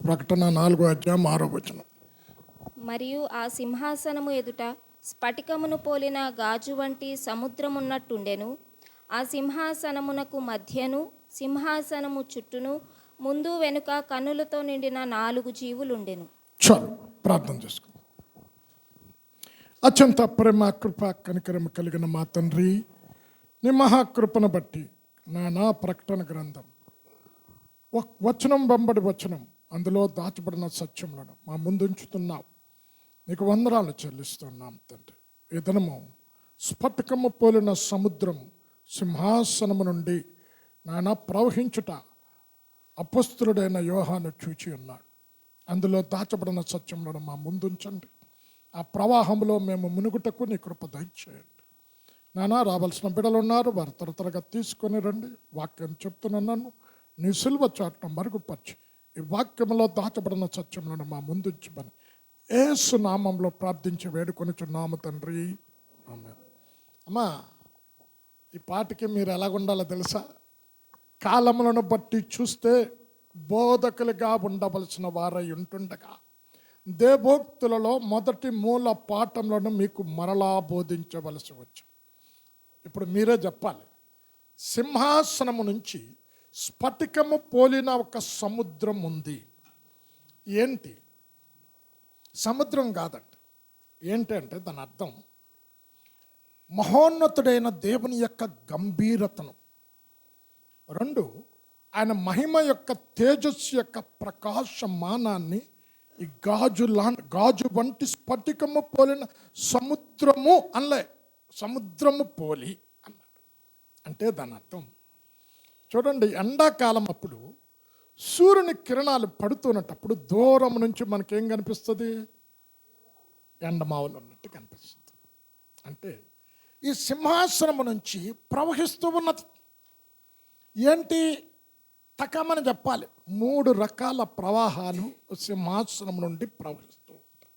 ప్రకటన 4:6. మరియు ఆ సింహాసనము ఎదుట స్ఫటికమును పోలిన గాజు వంటి సముద్రమున్నట్టుండెను. ఆ సింహాసనమునకు మధ్యను సింహాసనము చుట్టూను ముందు వెనుక కన్నులతో నిండిన 4 జీవులుండెను. చాలు, ప్రార్థన చేసుకుందాం. అత్యంత ప్రేమ, కృప, కనికరము కలిగిన మా తండ్రి, నీ మహాకృపను బట్టి నా ప్రకటన గ్రంథం వచనం వెంబడి వచనం అందులో దాచబడిన సత్యములను మా ముందుంచుతున్నావు. నీకు వందనాలు చెల్లిస్తున్నాం తండ్రి. ఈ దినము స్ఫటికము పోలిన సముద్రం సింహాసనము నుండి నానా ప్రవహించుట అపొస్తలుడైన యోహాను చూచి ఉన్నాడు. అందులో దాచబడిన సత్యములను మా ముందుంచండి. ఆ ప్రవాహంలో మేము మునుగుటకు నీ కృప దయచేయండి. నానా రావాల్సిన బిడ్డలు ఉన్నారు, వారు త్వరగా తీసుకొని రండి. వాక్యం చెప్తున్నాను, నీ సిలువ చాటును మరుగుపరిచి ఈ వాక్యంలో దాచబడిన సత్యములను మా ముందుంచమని యేసు నామంలో ప్రార్థించి వేడుకొనిచున్నాము తండ్రి, ఆమేన్. అమ్మా, ఈ పాటకి మీరు ఎలాగుండాలో తెలుసా? కాలములను బట్టి చూస్తే బోధకులుగా ఉండవలసిన వారై ఉంటుండగా దేవోక్తులలో మొదటి మూల పాఠంలో మీకు మరలా బోధించవలసి వచ్చు. ఇప్పుడు మీరే చెప్పాలి. సింహాసనము నుంచి స్ఫటికము పోలిన ఒక సముద్రం ఉంది. ఏంటి? సముద్రం కాదంట. ఏంటి అంటే దాని అర్థం మహోన్నతుడైన దేవుని యొక్క గంభీరతను, 2 ఆయన మహిమ యొక్క తేజస్సు యొక్క ప్రకాశమానాన్ని ఈ గాజు వంటి స్ఫటికము పోలిన సముద్రము అనలే, సముద్రము పోలి అన్నాడు. అంటే దాని అర్థం చూడండి, ఎండాకాలం అప్పుడు సూర్యుని కిరణాలు పడుతున్నప్పుడు దూరం నుంచి మనకేం కనిపిస్తుంది? ఎండమావులు ఉన్నట్టు కనిపిస్తుంది. అంటే ఈ సింహాసనము నుంచి ప్రవహిస్తూ ఉన్నది. ఏంటి? తకమని చెప్పాలి. 3 రకాల ప్రవాహాలు సింహాసనం నుండి ప్రవహిస్తూ ఉంటాయి.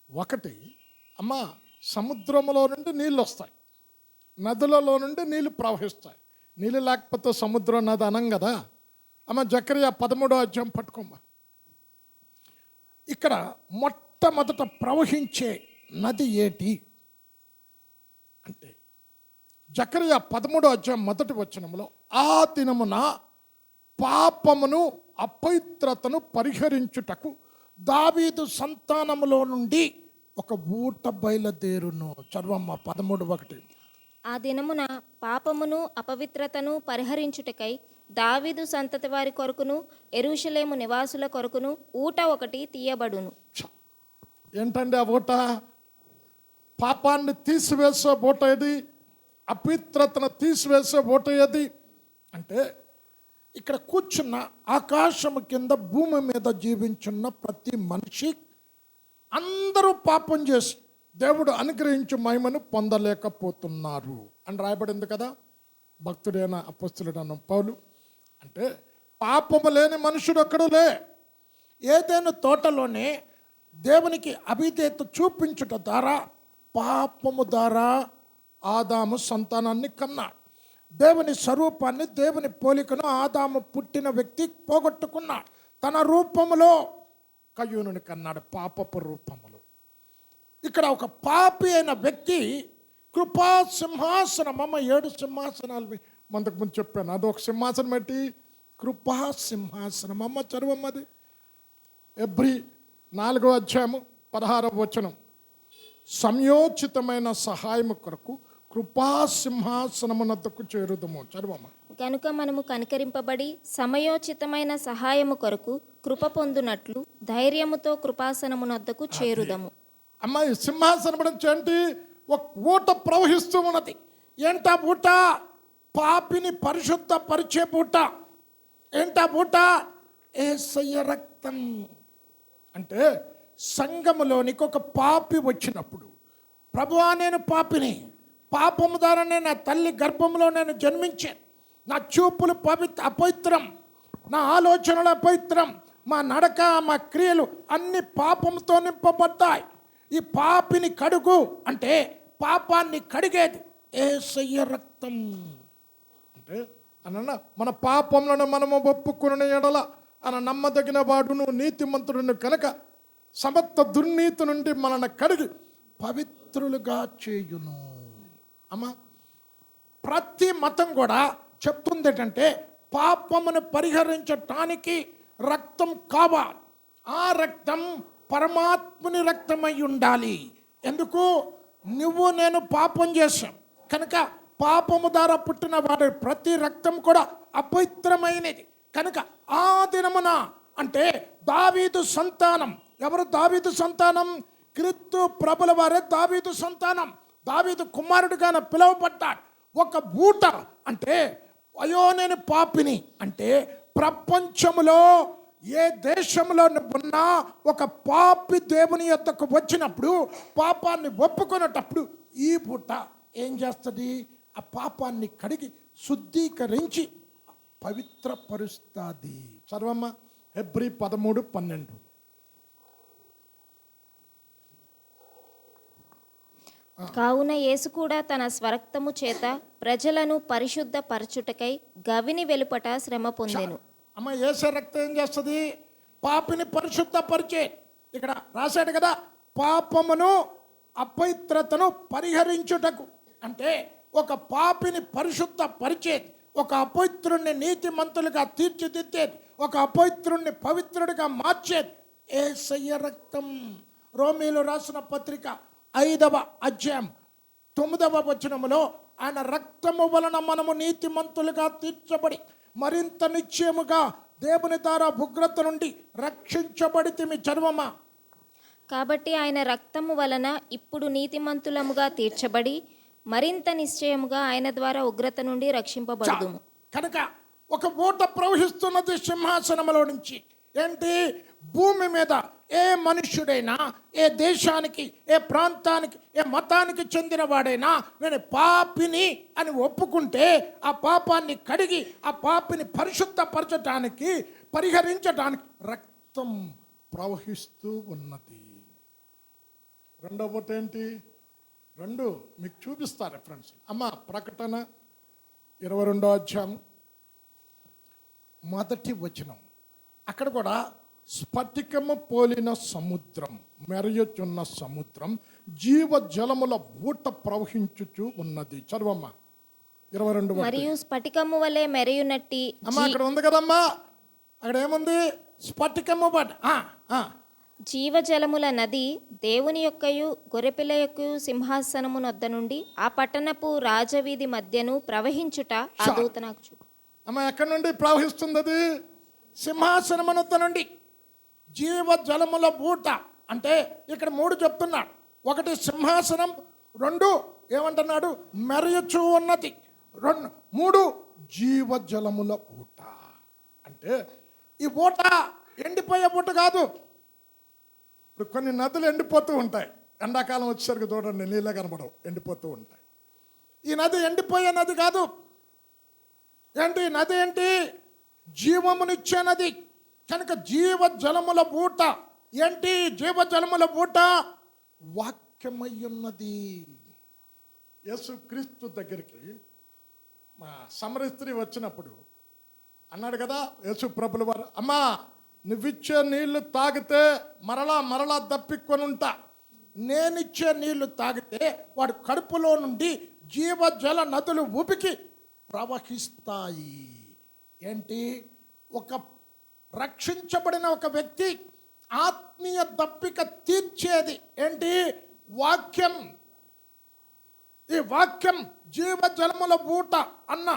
ఒకటి, అమ్మ, సముద్రంలో నుండి నీళ్ళు వస్తాయి, నదులలో నుండి నీళ్ళు ప్రవహిస్తాయి. నీళ్ళు లేకపోతే సముద్రం నది అనం కదా. అమ్మ, జకరియా 13వ పట్టుకోమ్మ. ఇక్కడ మొట్టమొదట ప్రవహించే నది ఏటి అంటే జకరియా 13వ మొదటి వచనంలో, ఆ దినమున పాపమును అపవిత్రతను పరిహరించుటకు దావీదు సంతానములో నుండి ఒక ఊట బయలుదేరును. చదవమ్మ 13:1. ఆ దినమున పాపమును అపవిత్రతను పరిహరించుటకై దావీదు సంతతి వారి కొరకును యెరూషలేము నివాసుల కొరకును ఊట ఒకటి తీయబడును. ఏంటండి ఆ ఊట? పాపాన్ని తీసివేసే ఊట ఏది? అపవిత్రతను తీసివేసే ఊట ఏది అంటే ఇక్కడ కూర్చున్న ఆకాశము కింద భూమి మీద జీవించున్న ప్రతి మనిషి అందరూ పాపం చేసి దేవుడు అనుగ్రహించే మహిమను పొందలేకపోతున్నారు అని రాయబడింది కదా. భక్తుడైన అపొస్తలుడైన పౌలు అంటే పాపము లేని మనుషుడు ఒక్కడు లే. ఏదైనా తోటలోనే దేవునికి అవిధేయత చూపించుట ద్వారా పాపము ద్వారా ఆదాము సంతానాన్ని కన్నాడు. దేవుని స్వరూపాన్ని, దేవుని పోలికను ఆదాము పుట్టిన వ్యక్తి పోగొట్టుకున్నాడు. తన రూపములో కయ్యూనుని కన్నాడు, పాపపు రూపములో. ఇక్కడ ఒక పాపి అయిన వ్యక్తి కృపా సింహాసనం, అమ్మ 7 సింహాసనాలు మనకు ముందు చెప్పాను. అదొక సింహాసనం ఏంటి? కృపా సింహాసనం. అమ్మ చదువమ్మది ఎబ్రీ 4:16. సంయోచితమైన సహాయము కొరకు కృపా సింహాసనమునద్దకు చేరుదము. చదువమ్మ. కనుక మనము కనికరింపబడి సమయోచితమైన సహాయము కొరకు కృప పొందునట్లు ధైర్యముతో కృపాసనమునద్దకు చేరుదము. అమ్మాయి సింహాసనం ఏంటి? ఒక ఊట ప్రవహిస్తూ ఉన్నది. ఏంటా ఊట? పాపిని పరిశుద్ధ పరిచే ఊట. ఏంటా ఊట? యేసయ్య రక్తం. అంటే సంఘములోనికి ఒక పాపి వచ్చినప్పుడు, ప్రభువా నేను పాపిని, పాపము ద్వారానే నా తల్లి గర్భంలో నేను జన్మించాను, నా చూపులు అపవిత్రం, నా ఆలోచనలు అపవిత్రం, మా నడక, మా క్రియలు అన్ని పాపంతో నింపబడ్డాయి. ఈ పాపిని కడుగు అంటే పాపాన్ని కడిగేది యేసయ్య రక్తం. అంటే అన్న మన పాపంలో మనము ఒప్పుకున్న ఎడల ఆయన నమ్మదగిన వాడును నీతిమంతుడును కనుక సమస్త దుర్నీతి నుండి మనల్ని కడిగి పవిత్రులుగా చేయును. అమ్మా, ప్రతి మతం కూడా చెప్తుంది ఏంటంటే పాపమును పరిహరించటానికి రక్తం కావాలి. ఆ రక్తం పరమాత్ముని రక్తమై ఉండాలి. ఎందుకు? నువ్వు నేను పాపం చేశాం కనుక పాపము ద్వారా పుట్టిన వాడి ప్రతి రక్తం కూడా అపవిత్రమైనది కనుక ఆ దినమున అంటే దావీదు సంతానం. ఎవరు దావీదు సంతానం? క్రీస్తు ప్రభుల వారే దావీదు సంతానం. దావీదు కుమారుడుగాన పిలువబడ్డాడు. ఒక ఊట అంటే అయ్యో నేను పాపిని అంటే ప్రపంచములో ఏ దేశంలో ఉన్నా ఒక పాపి దేవుని యొద్దకు వచ్చినప్పుడు పాపాన్ని ఒప్పుకునేటప్పుడు ఈ పూట ఏం చేస్తుంది? ఆ పాపాన్ని కడిగి శుద్ధీకరించి పవిత్రపరుస్తుంది. చదవమ్మ హెబ్రీ 13:12. కావున యేసు కూడా తన స్వరక్తము చేత ప్రజలను పరిశుద్ధ పరచుటకై గవిని వెలుపట శ్రమ పొందెను. అమ్మ, యేసు రక్తం ఏం చేస్తుంది? పాపిని పరిశుద్ధపరిచే. ఇక్కడ రాశాడు కదా, పాపమును అపవిత్రతను పరిహరించుటకు. అంటే ఒక పాపిని పరిశుద్ధపరిచేది, ఒక అపవిత్రుణ్ణి నీతిమంతులుగా తీర్చిదిద్దేది, ఒక అపవిత్రుణ్ణి పవిత్రుడిగా మార్చేది యేసయ్య రక్తం. రోమీలు రాసిన పత్రిక 5వ అధ్యాయం 9వ వచనములో ఆయన రక్తము వలన మనము నీతిమంతులుగా తీర్చబడి మరింత నిశ్చయముగా దేవుని ద్వారా ఉగ్రత నుండి రక్షించబడితిమి. చర్మమా. కాబట్టి ఆయన రక్తము వలన ఇప్పుడు నీతిమంతులముగా తీర్చబడి మరింత నిశ్చయముగా ఆయన ద్వారా ఉగ్రత నుండి రక్షింపబడుదుము. కనుక ఒక ఊట ప్రవహిస్తున్నది సింహాసనములో నుంచి. ఏంటి? భూమి మీద ఏ మనుష్యుడైనా, ఏ దేశానికి, ఏ ప్రాంతానికి, ఏ మతానికి చెందిన వాడైనా నేను పాపిని అని ఒప్పుకుంటే ఆ పాపాన్ని కడిగి ఆ పాపిని పరిశుద్ధపరచటానికి, పరిహరించడానికి రక్తం ప్రవహిస్తూ ఉన్నది. రెండవ ఊట ఏంటి? రెండు మీకు చూపిస్తారు ఫ్రెండ్స్. అమ్మ, ప్రకటన 22వ అధ్యాయం 1వ వచనం. అక్కడ కూడా స్ఫటికము పోలిన సముద్రం, మెరయుచున్న సముద్రం, జీవ జలముల ఊట ప్రవహించుచు ఉన్నది. చదవమ్మ 22. మరియు స్ఫటికము వలె మెరయునట్టి. అమ్మ, అక్కడ ఉంది కదమ్మా, అక్కడ ఏముంది? స్ఫటికము. జీవజలముల నది దేవుని యొక్కయు గొర్రెపిల్ల యొక్కయు సింహాసనము నొద్ద నుండి ఆ పట్టణపు రాజవీధి మధ్యను ప్రవహించుట ఆ దూత నాకు చూపు. అమ్మ, ఎక్కడి నుండి ప్రవహిస్తుంది అది? సింహాసనము నొద్ద నుండి. జీవ జలముల ఊట అంటే ఇక్కడ 3 చెప్తున్నాడు. 1 సింహాసనం, 2 ఏమంటున్నాడు? మెరయుచు ఉన్నది, 3 జీవ జలముల ఊట. అంటే ఈ ఊట ఎండిపోయే ఊట కాదు. ఇప్పుడు కొన్ని నదులు ఎండిపోతూ ఉంటాయి, ఎండాకాలం వచ్చేసరికి చూడండి నీళ్ళే కనబడవు, ఎండిపోతూ ఉంటాయి. ఈ నది ఎండిపోయే నది కాదు. ఏంటి నది? ఏంటి? జీవమునిచ్చే నది. కనుక జీవ జలముల ఊట ఏంటి? జీవ జలముల ఊట వాక్యమై ఉన్నది. యేసుక్రీస్తు దగ్గరికి మా సమర స్త్రీ వచ్చినప్పుడు అన్నాడు కదా యేసు ప్రభుల వారు, అమ్మా నువ్విచ్చే నీళ్లు తాగితే మరలా దప్పికొని ఉంటా. నేనిచ్చే నీళ్లు తాగితే వాడు కడుపులో నుండి జీవ జల నదులు ఉబికి ప్రవహిస్తాయి. ఏంటి? ఒక రక్షించబడిన ఒక వ్యక్తి ఆత్మీయ దప్పిక తీర్చేది ఏంటి? వాక్యం. ఈ వాక్యం జీవ జలముల ఊట అన్న.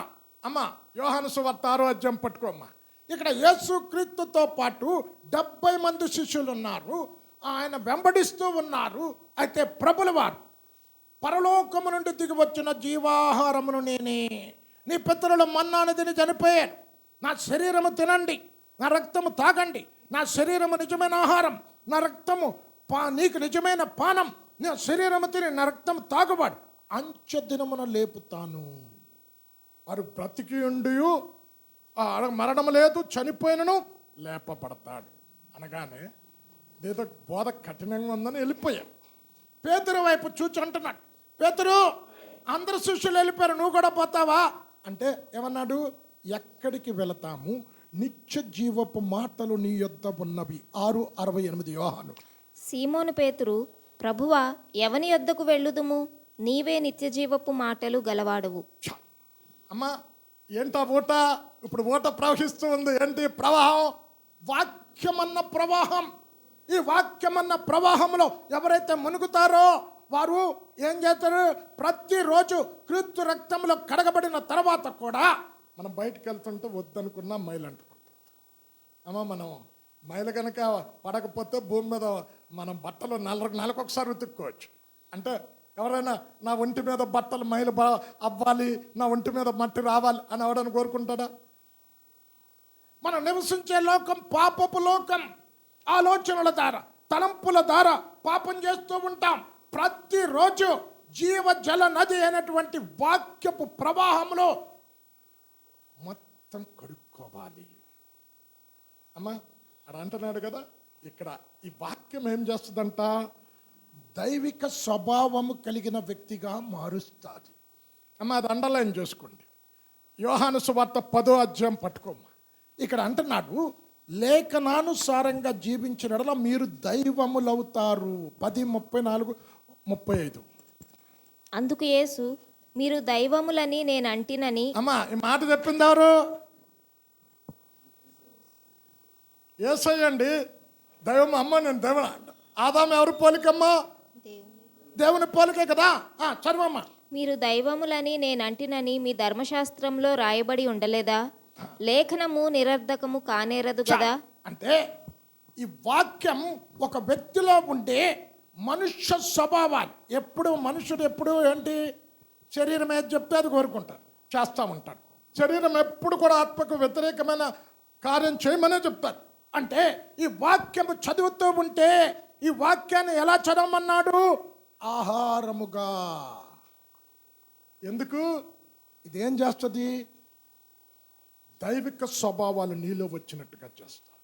అమ్మ, యోహాను సువార్త 6వ అధ్యాయం పట్టుకోమ్మా. ఇక్కడ యేసుక్రీస్తుతో పాటు 70 మంది శిష్యులు ఉన్నారు, ఆయన వెంబడిస్తూ ఉన్నారు. అయితే ప్రభుల వారు, పరలోకము నుండి దిగి వచ్చిన జీవాహారమును నేనే, నీ పితరులు మన్నాను తిని చనిపోయారు, నా శరీరము తినండి, నా రక్తము తాగండి, నా శరీరము నిజమైన ఆహారం, నా రక్తము నీకు నిజమైన పానం, నా శరీరము తిని నా రక్తం తాగుబాడు, అంచె దినమున లేపుతాను. వారు బ్రతికి ఉండి మరణం లేదు, చనిపోయినను లేపబడతాడు అనగానే ఏదో బోధ కఠినంగా ఉందని వెళ్ళిపోయాడు. పేతురు వైపు చూచి అంటున్నాడు, పేతురు అందరు శిష్యులు వెళ్ళిపోయారు, నువ్వు కూడా పోతావా అంటే ఏమన్నాడు? ఎక్కడికి వెళతాము? నిత్య జీవపు మాటలు నీ యొద్ద ఉన్నవి. 6:68 యోహాను. సీమోను పేతురు, ప్రభువా, ఎవని యొద్దకు వెళ్ళుదుము? నీవే నిత్యజీవపు మాటలు గలవాడవు. ఛ! అమ్మా, ఏంటా ఊట? ఇప్పుడు ఊట ప్రవహిస్తూ ఉంది. ఏంటి ప్రవాహం? వాక్యమన్న ప్రవాహం. ఈ వాక్యమన్న ప్రవాహంలో ఎవరైతే మునుగుతారో వారు ఏం చేస్తారు? ప్రతిరోజు క్రీస్తు రక్తంలో కడగబడిన తర్వాత కూడా మనం బయటకు వెళ్తుంటే వద్దనుకున్నా మైలు అంటుకుంటాం. అమ్మ, మనం మైలు కనుక పడకపోతే భూమి మీద మనం బట్టలు నెలకు ఒకసారి ఉతుక్కోవచ్చు. అంటే ఎవరైనా నా ఒంటి మీద బట్టలు మైలు అవ్వాలి, నా ఒంటి మీద మట్టి రావాలి అని ఎవడని కోరుకుంటాడా? మనం నివసించే లోకం పాపపు లోకం. ఆలోచనల ద్వారా, తలంపుల ద్వారా పాపం చేస్తూ ఉంటాం. ప్రతిరోజు జీవ జల నది అయినటువంటి వాక్యపు ప్రవాహంలో మొత్తం కడుక్కోవాలి. అమ్మా, అలా అంటున్నాడు కదా. ఇక్కడ ఈ వాక్యం ఏం చేస్తుందంట? దైవిక స్వభావము కలిగిన వ్యక్తిగా మారుస్తుంది. అమ్మ, అది అండర్లైన్ చేసుకోండి. యోహాను సువార్త 10వ అధ్యాయం పట్టుకోమ్మా. ఇక్కడ అంటున్నాడు, లేఖనానుసారంగా జీవించిన యెడల మీరు దైవములవుతారు. 10:34-35. అందుకు యేసు, మీరు దైవములని నేను అంటినని. అమ్మా, ఈ మాట చెప్పింది ఎవరు? యేసయ్యండి. దైవం. అమ్మ, నేను దైవం. ఆదాము ఎవరు పోలికమ్మా? దేవుని పోలికే కదా. చదవమ్మా. మీరు దైవములని నేను అంటినని మీ ధర్మశాస్త్రంలో రాయబడి ఉండలేదా? లేఖనము నిరర్ధకము కానేరదు కదా. అంటే ఈ వాక్యం ఒక వ్యక్తిలో ఉండే మనుష్య స్వభావాలు. మనుషుడు ఎప్పుడు ఏంటి? శరీరం ఏది చెప్తే అది కోరుకుంటాడు, చేస్తూ ఉంటాడు. శరీరం ఎప్పుడు కూడా ఆత్మకు వ్యతిరేకమైన కార్యం చేయమనే చెప్తాడు. అంటే ఈ వాక్యం చదువుతూ ఉంటే ఈ వాక్యాన్ని ఎలా చదవమన్నాడు? ఆహారముగా. ఎందుకు? ఇదేం చేస్తుంది? దైవిక స్వభావాలు నీలో వచ్చినట్టుగా చేస్తాడు.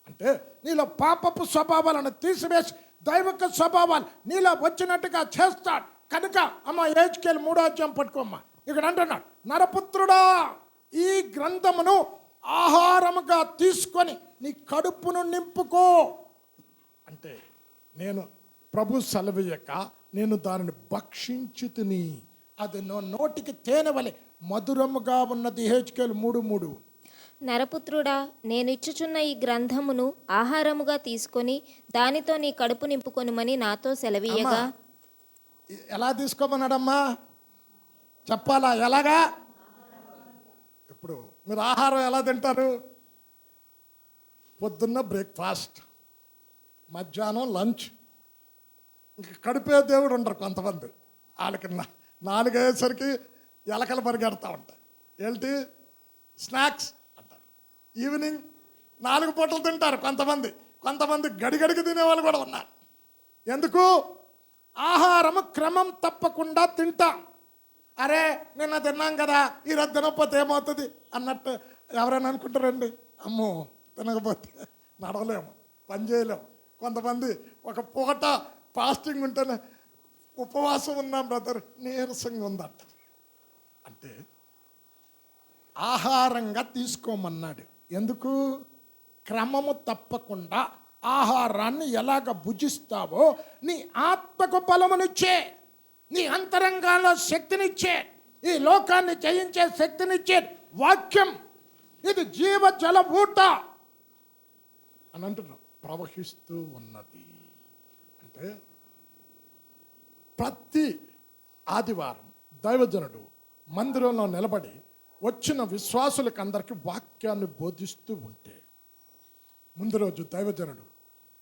అంటే నీలో పాపపు స్వభావాలను తీసివేసి దైవిక స్వభావాలు నీలో వచ్చినట్టుగా చేస్తాడు. కనుక అమ్మ, హెజ్కేలు 3వ అధ్యాయం పట్టుకోమ్మా. ఇక్కడ అంటున్నాడు, నరపుత్రుడా, ఈ గ్రంథమును ఆహారముగా తీసుకొని నీ కడుపును నింపుకో. అంటే నేను ప్రభు సెలవీయక నేను దానిని భక్షించుతుని, అది నోటికి తేనె వలె మధురముగా ఉన్నది. హెజ్కేలు 3:3. నరపుత్రుడా, నేనిచ్చుచున్న ఈ గ్రంథమును ఆహారముగా తీసుకొని దానితో నీ కడుపు నింపుకొనిమని నాతో సెలవీయగా. ఎలా తీసుకోమన్నాడమ్మా? చెప్పాలా? ఎలాగా? ఇప్పుడు మీరు ఆహారం ఎలా తింటారు? పొద్దున్న బ్రేక్ఫాస్ట్, మధ్యాహ్నం లంచ్. ఇంక కడిపే దేవుడు ఉండరు కొంతమంది. వాళ్ళకి 4 అయ్యేసరికి ఎలకలు పరిగెడతా ఉంటాయి. ఏంటి? స్నాక్స్ అంటారు. ఈవినింగ్ 4 పూటలు తింటారు కొంతమంది గడిగడికి తినేవాళ్ళు కూడా ఉన్నారు. ఎందుకు? ఆహారము క్రమం తప్పకుండా తింటాం. అరే, నిన్న తిన్నాం కదా, ఈరోజు తినకపోతే ఏమవుతుంది అన్నట్టు ఎవరైనా అనుకుంటారండి? అమ్మో, తినకపోతే నడవలేము, పని చేయలేము. కొంతమంది ఒక పూట ఫాస్టింగ్ ఉంటేనే ఉపవాసం ఉన్నాం బ్రదర్, నీరసంగా ఉందట. అంటే ఆహారంగా తీసుకోమన్నాడు. ఎందుకు? క్రమము తప్పకుండా ఆహారాన్ని ఎలాగ భుజిస్తావో నీ ఆత్మకు బలమునిచ్చే, నీ అంతరంగాల్లో శక్తినిచ్చే, ఈ లోకాన్ని జయించే శక్తినిచ్చే వాక్యం ఇది జీవ జల ఊట అని అంటున్నాం. ప్రవహిస్తూ ఉన్నది. అంటే ప్రతి ఆదివారం దైవజనుడు మందిరంలో నిలబడి వచ్చిన విశ్వాసులకు అందరికీ వాక్యాన్ని బోధిస్తూ ఉంటే ముందు రోజు దైవజనుడు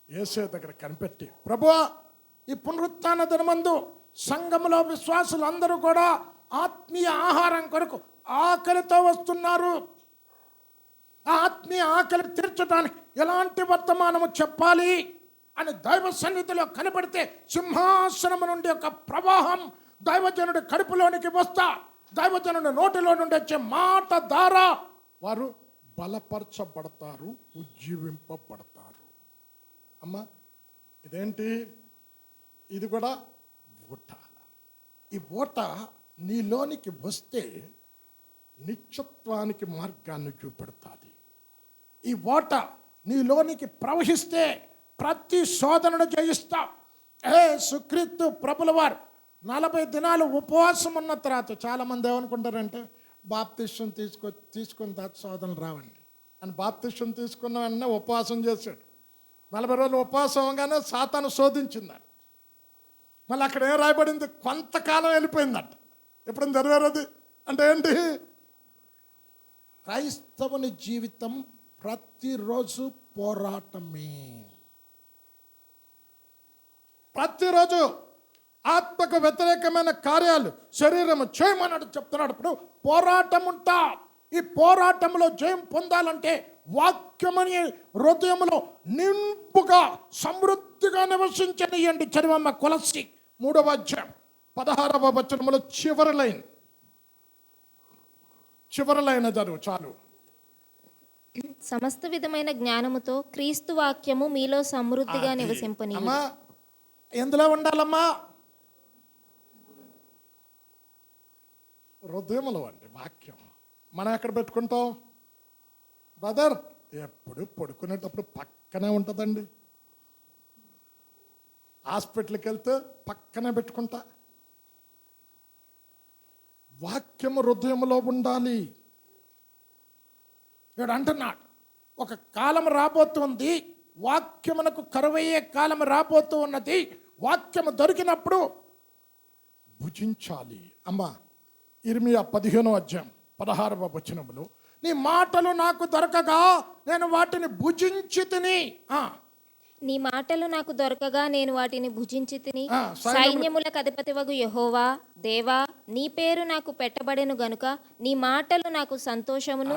యేసయ్య దగ్గర కనిపెట్టి, ప్రభువా, ఈ పునరుత్థాన దినమందు సంఘములో విశ్వాసులందరూ కూడా ఆత్మీయ ఆహారం కొరకు ఆకలితో వస్తున్నారు. ఆ ఆత్మీయ ఆకలి తీర్చడానికి ఎలాంటి వర్తమానము చెప్పాలి అని దైవ సన్నిధిలో కనబడితే సింహాసనము నుండి ఒక ప్రవాహం దైవజనుడి కడుపులోనికి వస్తా, దైవజనుడి నోటిలో నుండి వచ్చే మాట ద్వారా వారు బలపరచబడతారు, ఉజ్జీవింపబడతారు. అమ్మా, ఇదేంటి? ఇది కూడా ఊట. ఈ ఊట నీలోనికి వస్తే నిత్యత్వానికి మార్గాన్ని చూపెడతాది. ఈ ఓట నీలోనికి ప్రవహిస్తే ప్రతి శోధనను జయిస్తావు. సుక్రీస్తు ప్రభుల వారు 40 దినాలు ఉపవాసం ఉన్న తర్వాత చాలామంది ఏమనుకుంటారంటే బాప్తిష్యం తీసుకున్న తర్వాత శోధనలు రావండి అని. బాప్తిష్యం తీసుకున్న వెంటనే ఉపవాసం చేశాడు. 40 రోజులు ఉపవాసం అవగానే సాతాను శోధించిందంట. మళ్ళీ అక్కడ ఏం రాయబడింది? కొంతకాలం వెళ్ళిపోయిందంట. ఎప్పుడైనా నెరవేరది అంటే ఏంటి? క్రైస్తవుని జీవితం ప్రతిరోజు పోరాటమే. ప్రతిరోజు ఆత్మకు వ్యతిరేకమైన కార్యాలు శరీరము చేయమన్నాడు చెప్తున్నాడు. ఇప్పుడు పోరాటం ఉంటా. ఈ పోరాటంలో జయం పొందాలంటే వాక్యమని హృదయంలో నింపుగా సమృద్ధిగా నివసించనియండి. చదివమ్మ కొలస్సి 3వ అధ్యాయం 16వ వచనములో చివరి లైన్ చదువు చాలు. సమస్త విధమైన జ్ఞానముతో క్రీస్తు వాక్యము మీలో సమృద్ధిగా నివసింపని. అమ్మా ఎందులో ఉండాలమ్మా? హృదయములో అండి వాక్యం. మనం ఎక్కడ పెట్టుకుంటాం బ్రదర్? ఎప్పుడు పడుకునేటప్పుడు పక్కనే ఉంటుందండి. హాస్పిటల్కి వెళ్తే పక్కనే పెట్టుకుంటా. వాక్యము హృదయంలో ఉండాలి. ఇక్కడ అంటున్నాడు ఒక కాలం రాబోతుంది, వాక్యమునకు కరువయ్యే కాలం రాబోతూ ఉన్నది. వాక్యము దొరికినప్పుడు భుజించాలి. అమ్మా ఇర్మియా 15వ అధ్యాయం 16వ వచనములో నీ మాటలు నాకు దొరకగా నేను వాటిని భుజించి తిని. నీ మాటలు నాకు దొరకగా నేను వాటిని భుజించి తిని. సైన్యములకు అధిపతివగు యెహోవా దేవా, నీ పేరు నాకు పెట్టబడెను గనుక నీ మాటలు నాకు సంతోషమును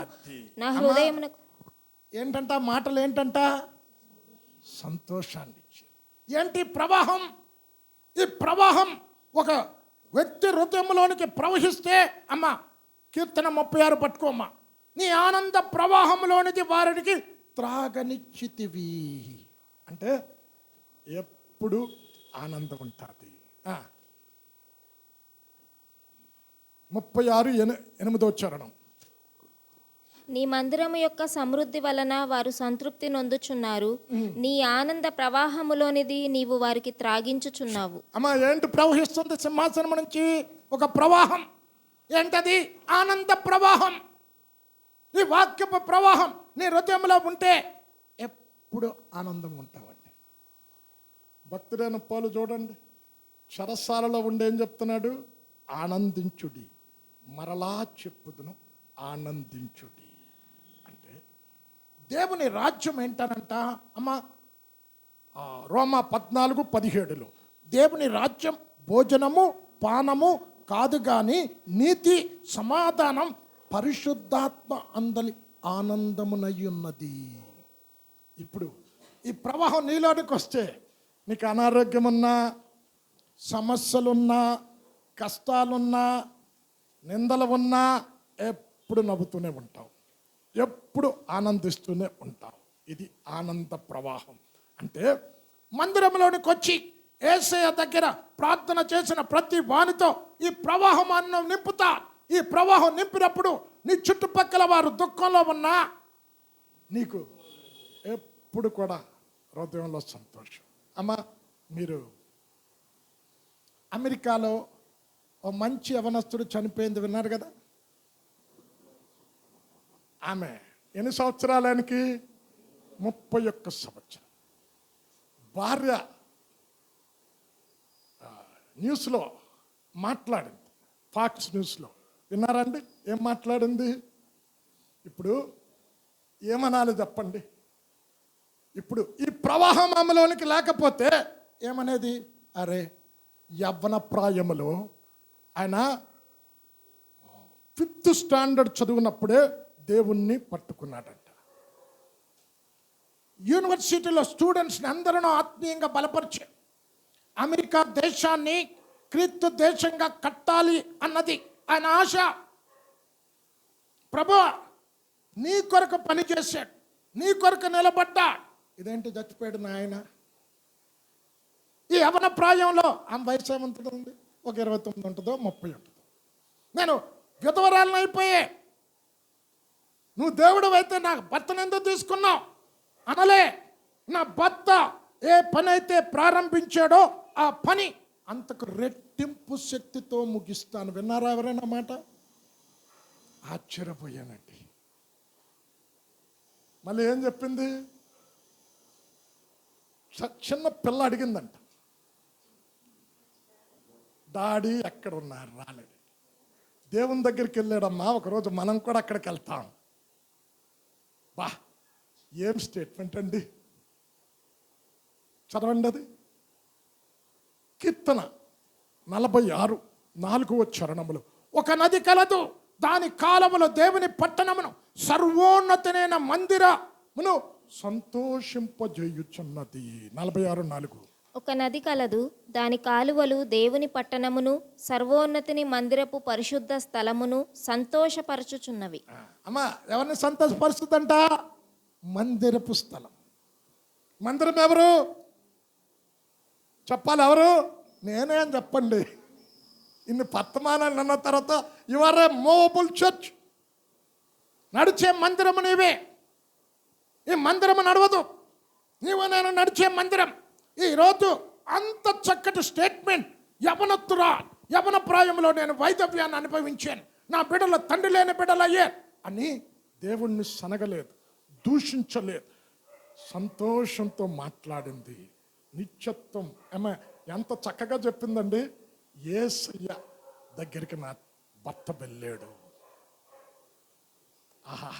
నా హృదయమునకు. ఏంటంట మాటలు? ఏంటంట? సంతోషాన్ని ఇచ్చేది. ఏంటి ప్రవాహం? ఈ ప్రవాహం ఒక వ్యక్తి హృదయంలోనికి ప్రవహిస్తే అమ్మ కీర్తన 36 పట్టుకోమ్మా. నీ ఆనంద ప్రవాహంలోనికి వారికి త్రాగనిచ్చితివి. అంటే ఎప్పుడు ఆనందం ఉంటుంది. 36:8 చరణం. నీ మందిరము యొక్క సమృద్ధి వలన వారు సంతృప్తి నొందుచున్నారు. నీ ఆనంద ప్రవాహములోనిది నీవు వారికి త్రాగించుచున్నావు. అమ్మా ఏంటి ప్రవహిస్తుంది సింహాసనం నుంచి? ఒక ప్రవాహం. ఏంటది? ఆనంద ప్రవాహం. నీ వాక్యపు ప్రవాహం నీ హృదయంలో ఉంటే ఎప్పుడు ఆనందం ఉంటావండి. భక్తుడైన పౌలు చూడండి, చెరసాలలో ఉండి ఏం చెప్తున్నాడు? ఆనందించుడి, మరలా చెప్పుదును ఆనందించుడి. అంటే దేవుని రాజ్యం ఏంటనంట అమ్మ రోమా 14:17 దేవుని రాజ్యం భోజనము పానము కాదు కానీ నీతి సమాధానం పరిశుద్ధాత్మ అందలి ఆనందమునయ్యున్నది. ఇప్పుడు ఈ ప్రవాహం నీలోనికి వస్తే నీకు అనారోగ్యం ఉన్నా, సమస్యలున్నా, కష్టాలున్నా, నిందలు ఉన్నా ఎప్పుడు నవ్వుతూనే ఉంటావు, ఎప్పుడు ఆనందిస్తూనే ఉంటావు. ఇది ఆనంద ప్రవాహం. అంటే మందిరంలోనికి వచ్చి యేసయ్య దగ్గర ప్రార్థన చేసిన ప్రతి వానితో ఈ ప్రవాహం అన్నం నింపుతా. ఈ ప్రవాహం నింపినప్పుడు నీ చుట్టుపక్కల వారు దుఃఖంలో ఉన్నా నీకు ఎప్పుడు కూడా హృదయంలో సంతోషం. అమ్మ మీరు అమెరికాలో ఓ మంచి యవనస్తుడు చనిపోయింది విన్నారు కదా? ఆమె ఎన్ని సంవత్సరాలకి? 31 సంవత్సరం. భార్య న్యూస్లో మాట్లాడింది, ఫాక్స్ న్యూస్లో విన్నారండి? ఏం మాట్లాడింది? ఇప్పుడు ఏమనాలి చెప్పండి? ఇప్పుడు ఈ ప్రవాహం ఆమెలోనికి లేకపోతే ఏమనేది? అరే యవ్వన ప్రాయములో ఆయన 5th స్టాండర్డ్ చదివినప్పుడే దేవుణ్ణి పట్టుకున్నాడంట. యూనివర్సిటీలో స్టూడెంట్స్ని అందరూ ఆత్మీయంగా బలపరిచి అమెరికా దేశాన్ని క్రీస్తు దేశంగా కట్టాలి అన్నది ఆయన ఆశ. ప్రభువా నీ కొరకు పని చేశాడు, నీ కొరకు నిలబడ్డా. ఇదేంటి చచ్చిపోయాడు నాయన? ఈ యవన ప్రాయంలో ఆమె వయసు ఏమంటుంది? ఒక 29 ఉంటుందో 30 ఉంటుందో. నేను విధవరాలను అయిపోయే నువ్వు దేవుడు అయితే నా భర్తను ఎందుకు తీసుకున్నావు అనలే. నా భర్త ఏ పని అయితే ప్రారంభించాడో ఆ పని అంతకు రెట్టింపు శక్తితో ముగిస్తాను. విన్నారా ఎవరైనా మాట? ఆశ్చర్యపోయానండి. మళ్ళీ ఏం చెప్పింది? చిన్న పిల్ల అడిగిందంట, డాడీ ఎక్కడ ఉన్నారు? రాలేడు. దేవుని దగ్గరికి వెళ్ళాడమ్మా, ఒకరోజు మనం కూడా అక్కడికి వెళ్తాం. బా, ఏం స్టేట్మెంట్ అండి! చదవండి అది. కీర్తన 46:4 చరణములు. ఒక నది కలదు, దాని కాలములో దేవుని పట్టణమును, సర్వోన్నతమైన మందిరమును సంతోషింపజేయుచున్నది. 46:4. ఒక నది కలదు, దాని కాలువలు దేవుని పట్టణమును, సర్వోన్నతిని మందిరపు పరిశుద్ధ స్థలమును సంతోషపరచుచున్నవి. అమ్మా, ఎవరిని సంతోషపరుస్తుందంట? మందిరపు స్థలం. మందిరం ఎవరు చెప్పాలి? ఎవరు? నేనే అని చెప్పండి. ఇన్ని వర్తమానాలు అన్న తర్వాత you are a movable church. నడిచే మందిరము నీవే. ఈ మందిరము నడవదు, నీవు నేను నడిచే మందిరం. ఈరోజు అంత చక్కటి స్టేట్మెంట్, యవన ప్రాయంలో నేను వైదవ్యాన్ని అనుభవించాను, నా బిడ్డల తండ్రి లేని బిడ్డలయ్యే అని దేవుణ్ణి సనగలేదు, దూషించలేదు, సంతోషంతో మాట్లాడింది. నిత్యత్వం. ఆమె ఎంత చక్కగా చెప్పిందండి. యేసయ్య దగ్గరికి నా భర్త వెళ్ళాడు. ఆహా,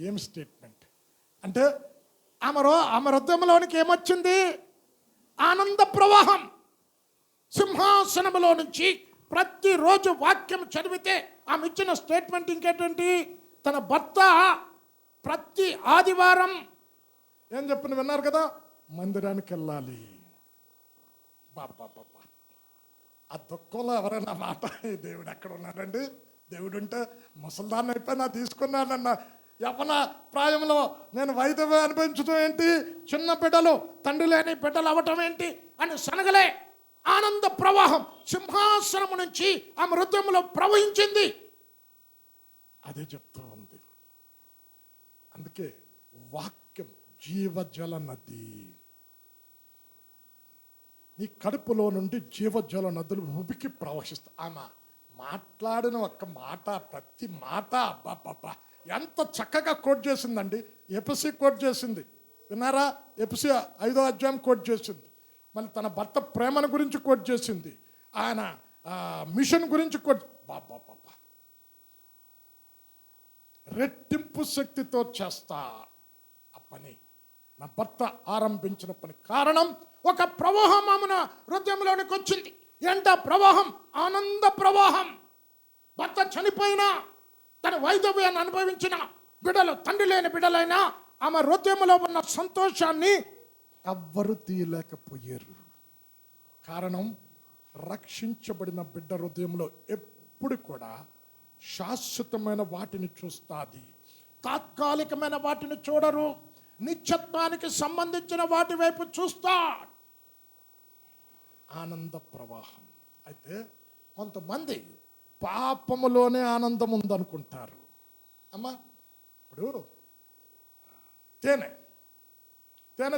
ఏం స్టేట్మెంట్! అంటే ఆమె హృదయంలోనికి ఏమొచ్చింది? ఆనంద ప్రవాహం. సింహాసనంలో నుంచి ప్రతిరోజు వాక్యం చదివితే ఆమె ఇచ్చిన స్టేట్మెంట్ ఇంకేంటంటే, తన భర్త ప్రతి ఆదివారం ఏం చెప్పింది విన్నారు కదా? మందిరానికి వెళ్ళాలి. బాబా, ఆ దుఃఖంలో ఎవరైనా మాట, దేవుడు ఎక్కడ ఉన్నాడండి? దేవుడు ఉంటే ముసల్దాన్ని అయిపోయినా తీసుకున్నానన్న యవ్వన ప్రాయంలో నేను వైద్యం అనుభవించడం ఏంటి, చిన్న బిడ్డలు తండ్రి లేని బిడ్డలు అవ్వటం ఏంటి అని సనగలే. ఆనంద ప్రవాహం సింహాసనం నుంచి ఆమె హృదయంలో ప్రవహించింది. అదే చెప్తూ ఉంది. అందుకే వాక్యం జీవజల నది. నీ కడుపులో నుండి జీవజల నదులు ఉబికి ప్రవహిస్తాయి. ఆమె మాట్లాడిన ఒక్క మాట, ప్రతి మాట అబ్బా ఎంత చక్కగా కోట్ చేసిందండి. ఎపిసి కోట్ చేసింది, విన్నారా? ఎపిసి 5వ అధ్యాయం కోట్ చేసింది. మళ్ళీ తన భర్త ప్రేమను గురించి కోట్ చేసింది, ఆయన మిషన్ గురించి కోట్. బాబా, రెట్టింపు శక్తితో చేస్తా ఆ పని. నా భర్త ఆరంభించిన పని కారణం ఒక ప్రవాహం ఆమెన హృదయంలోనికి వచ్చింది. ఏంట ప్రవాహం? ఆనంద ప్రవాహం. భర్త చనిపోయినా, తన వైధవ్యాన్ని అనుభవించిన బిడ్డలు తండ్రి లేని బిడ్డలైనా ఆమె హృదయంలో ఉన్న సంతోషాన్ని ఎవ్వరూ తీయలేకపోయారు. కారణం, రక్షించబడిన బిడ్డ హృదయంలో ఎప్పుడు కూడా శాశ్వతమైన వాటిని చూస్తుంది, తాత్కాలికమైన వాటిని చూడరు. నిత్యత్వానికి సంబంధించిన వాటి వైపు చూస్తా. ఆనంద ప్రవాహం. అయితే కొంతమంది పాపములోనే ఆనందం ఉందనుకుంటారు. అమ్మా, ఇప్పుడు తేనె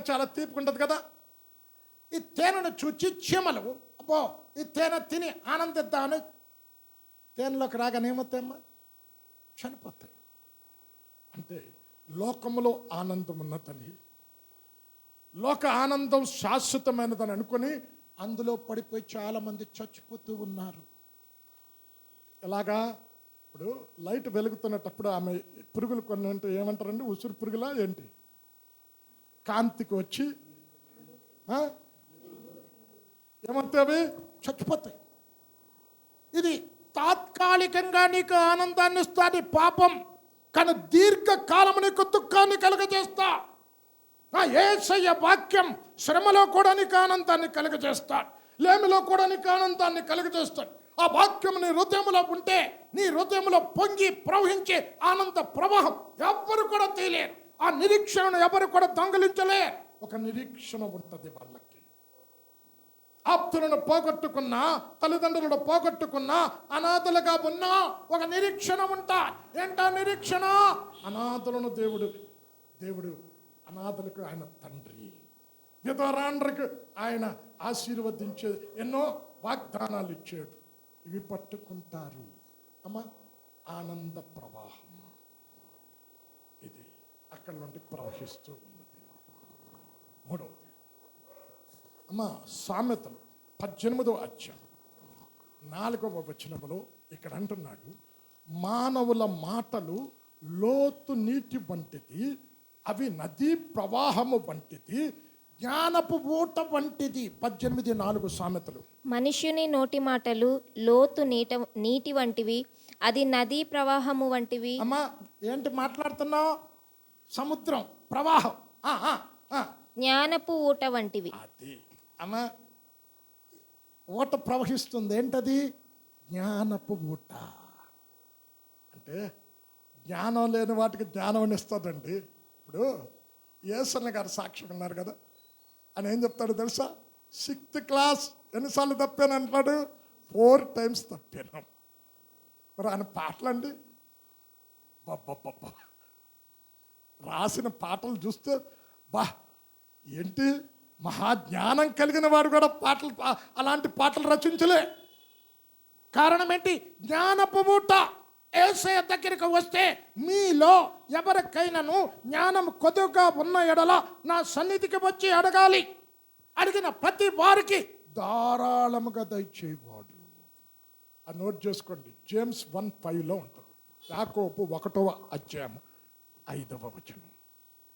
చాలా తీపుకుంటుంది కదా. ఈ తేనెను చూచి చీమలు అబ్బో ఈ తేనె తిని ఆనందిద్దామని తేనెలోకి రాగానే ఏమవుతాయమ్మా? చనిపోతాయి. అంటే లోకములో ఆనందం ఉన్నదని, లోక ఆనందం శాశ్వతమైనదని అనుకొని అందులో పడిపోయి చాలామంది చచ్చిపోతూ ఉన్నారు. ఎలాగా? ఇప్పుడు లైట్ వెలుగుతున్నప్పుడు ఆమె పురుగులు కొన్ని అంటే ఏమంటారండి? ఉసురు పురుగులా ఏంటి? కాంతికి వచ్చి ఏమవుతాయి? చచ్చిపోతాయి. ఇది తాత్కాలికంగా నీకు ఆనందాన్ని ఇస్తుంది పాపం, కానీ దీర్ఘకాలం నీకు దుఃఖాన్ని కలుగజేస్తా. యేసయ్య వాక్యం శ్రమలో కూడా నీకు ఆనందాన్ని కలుగజేస్తాడు, లేమిలో కూడా నీకు ఆనందాన్ని కలుగజేస్తాడు. ఆ వాక్యం నీ హృదయంలో ఉంటే నీ హృదయంలో పొంగి ప్రవహించే ఆనంద ప్రవాహం ఎవరు కూడా తీయలేరు. ఆ నిరీక్షణను ఎవరు కూడా దొంగలించలే. ఒక నిరీక్షణ ఉంటుంది వాళ్ళకి. ఆ ఆప్తులను పోగొట్టుకున్నా, తల్లిదండ్రులను పోగొట్టుకున్నా, అనాథలుగా ఉన్నా ఒక నిరీక్షణ ఉంటా. ఏంటా నిరీక్షణ? అనాథలను దేవుడు అనాథలకు ఆయన తండ్రి, విధవరాండ్రకు ఆయన ఆశీర్వదించే ఎన్నో వాగ్దానాలు ఇచ్చాడు. ఇవి పట్టుకుంటారు. అమ్మా, ఆనంద ప్రవాహం ఇది అక్కడ నుండి ప్రవహిస్తూ ఉన్నది. మూడవది అమ్మా, సామెతలు 18వ అధ్యాయం 4వ వచనములో ఇక్కడ అంటున్నాడు, మానవుల మాటలు లోతు నీటి వంటిది, అవి నదీ ప్రవాహము వంటిది, జ్ఞానపు ఊట వంటిది. 18:4 సామెతలు. మనుష్యుని నోటి మాటలు లోతు నీటి వంటివి, అది నదీ ప్రవాహము వంటివి. అమ్మా, ఏంటి మాట్లాడుతున్నావు? సముద్రం ప్రవాహం. జ్ఞానపు ఊట వంటివి. అది అమ్మా, ఊట ప్రవహిస్తుంది. ఏంటది? జ్ఞానపు ఊట. అంటే జ్ఞానం లేని వాటికి జ్ఞానం ఇస్తుందండి. ఇప్పుడు యేసన్న గారు సాక్ష్యం ఉన్నారు కదా, అని ఏం చెప్తాడు తెలుసా? 6th క్లాస్ ఎన్నిసార్లు తప్పాను అంటాడు? 4 times తప్పాను. మరి ఆయన పాటలండి, బాబ్బా రాసిన పాటలు చూస్తే బా ఏంటి మహాజ్ఞానం కలిగిన వాడు కూడా పాటలు అలాంటి పాటలు రచించలే. కారణం ఏంటి? జ్ఞానపు ఊట. యేసయ్య దగ్గరికి వస్తే మీలో ఎవరికైనాను జ్ఞానం కొద్దిగా ఉన్న ఎడల నా సన్నిధికి వచ్చి అడగాలి, అడిగిన ప్రతి వారికి ధారాళముగా దయచేవాడు. ఆ నోట్ చేసుకోండి. జేమ్స్ 1:5లో ఉంటుంది. యాకోబు 1వ అధ్యాయం 5వ వచనం.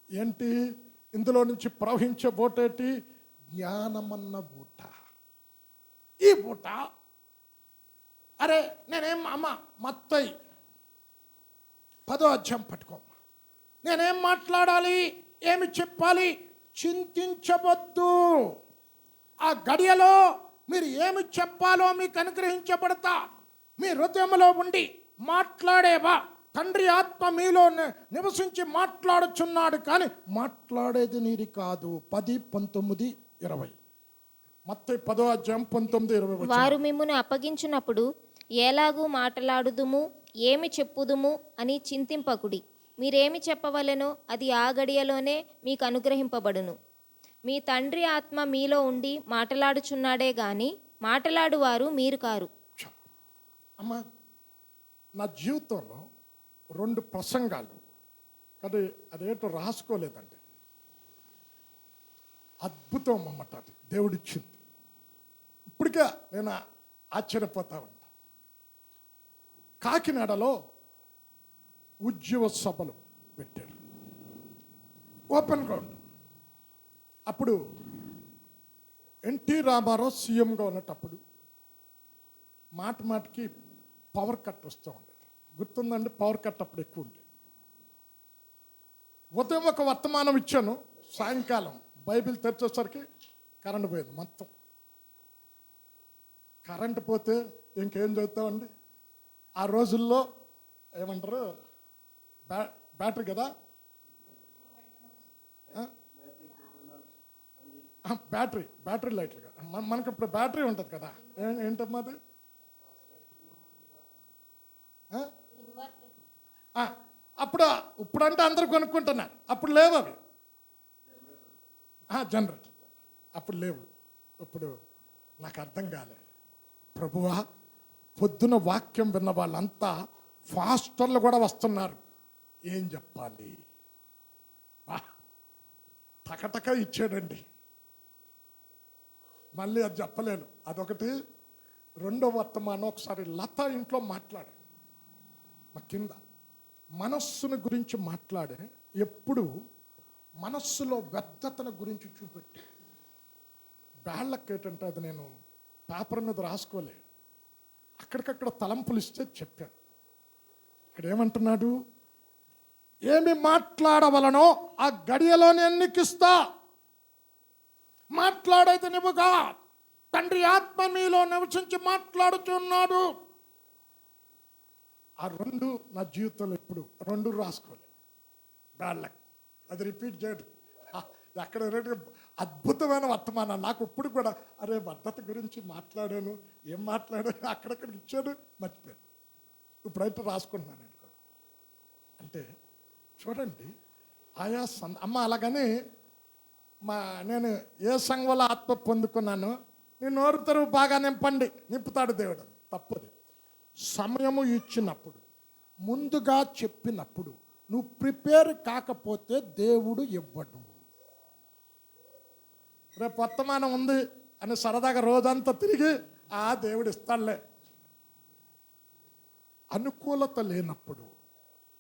ఏంటి ఇందులో నుంచి ప్రవహించే బోటేటి? జ్ఞానమన్న ఊట. ఈ ఊట, అరే నేనేం అమ్మ మత్తయి 10వ అధ్యాయం పట్టుకో. నేనేం మాట్లాడాలి, ఏమి చెప్పాలి, చింతించవద్దు. ఆ గడియలో మీరు ఏమి చెప్పాలో మీకు అనుగ్రహించబడతా. మీ హృదయంలో ఉండి మాట్లాడేవా తండ్రి ఆత్మ మీలో నివసించి మాట్లాడుచున్నాడు, కానీ మాట్లాడేది నీది కాదు. 10, 19, 20. మత్తయి 10వ అధ్యాయం 19, 20. వారు మిమ్మును అప్పగించినప్పుడు ఎలాగూ మాట్లాడుదుము, ఏమి చెప్పుదుము అని చింతింపకుడి. మీరేమి చెప్పవలెనో అది ఆ గడియలోనే మీకు అనుగ్రహింపబడును. మీ తండ్రి ఆత్మ మీలో ఉండి మాట్లాడుచున్నాడే గాని మాట్లాడువారు మీరు కారు. అమ్మా, నా జీవితంలో 2 ప్రసంగాలు, కానీ అదేంటో రాసుకోలేదండి. అద్భుతం అన్నమాట. అది దేవుడిచ్చింది. ఇప్పటికే నేను ఆశ్చర్యపోతా ఉంటా. కాకినాడలో ఉద్యోగ సభలు పెట్టారు, ఓపెన్ గ్రౌండ్. అప్పుడు ఎన్టీ రామారావు సీఎంగా ఉన్నటప్పుడు మాటికి పవర్ కట్ వస్తూ ఉండేది. గుర్తుందండి? పవర్ కట్ అప్పుడు ఎక్కువ ఉండేది. ఉదయం ఒక వర్తమానం ఇచ్చాను, సాయంకాలం బైబిల్ తెరిచేసరికి కరెంట్ పోయింది మొత్తం. కరెంట్ పోతే ఇంకేం చదువుతామండి? ఆ రోజుల్లో ఏమంటారు, బ్యాటరీ కదా, బ్యాటరీ లైట్లుగా. మనకి ఇప్పుడు బ్యాటరీ ఉంటుంది కదా, ఏంటమ్మా అది? ఇప్పుడంటే అందరూ కొనుక్కుంటున్నారు, అప్పుడు లేవు అవి. జనరేటర్ అప్పుడు లేవు. ఇప్పుడు నాకు అర్థం కాలేదు. ప్రభువా, పొద్దున వాక్యం విన్న వాళ్ళంతా ఫాస్టర్లు కూడా వస్తున్నారు, ఏం చెప్పాలి? టకటక ఇచ్చాడండి. మళ్ళీ అది చెప్పలేను. అదొకటి. 2వ వర్తమానం ఒకసారి లత ఇంట్లో మాట్లాడే, మా కింద మనస్సును గురించి మాట్లాడే. ఎప్పుడు మనస్సులో వ్యర్థతల గురించి చూపెట్టి, బ్యాళ్ళకి ఏంటంటే అది నేను పేపర్ మీద రాసుకోలే, అక్కడికక్కడ తలంపులు ఇస్తే చెప్పాను. ఇక్కడ ఏమంటున్నాడు? ఏమి మాట్లాడవలనో ఆ గడియలో నేను నీకు ఇస్తా. మాట్లాడేది నువ్వుగా, తండ్రి ఆత్మ మీలో నివసించి మాట్లాడుతున్నాడు. ఆ 2 నా జీవితంలో ఎప్పుడు 2 రాసుకోలే. బ్యాళ్ళకి అది రిపీట్ చేయడం. ఎక్కడ అద్భుతమైన వర్తమానం. నాకు ఇప్పుడు కూడా అరే భద్రత గురించి మాట్లాడాను, ఏం మాట్లాడాను, అక్కడక్కడ ఇచ్చాడు, మర్చిపోయాను. ఇప్పుడైతే రాసుకుంటున్నాను అనుకో. అంటే చూడండి, ఆయా అమ్మ అలాగని నేను ఏ సంఘంలో ఆత్మ పొందుకున్నాను, నీ నోరు తెరువు బాగా నింపుతాడు దేవుడు. తప్పది. సమయము ఇచ్చినప్పుడు, ముందుగా చెప్పినప్పుడు నువ్వు ప్రిపేర్ కాకపోతే దేవుడు ఇవ్వడు. రేపు వర్తమానం ఉంది అని సరదాగా రోజంతా తిరిగి దేవుడు ఇస్తాడులే. అనుకూలత లేనప్పుడు,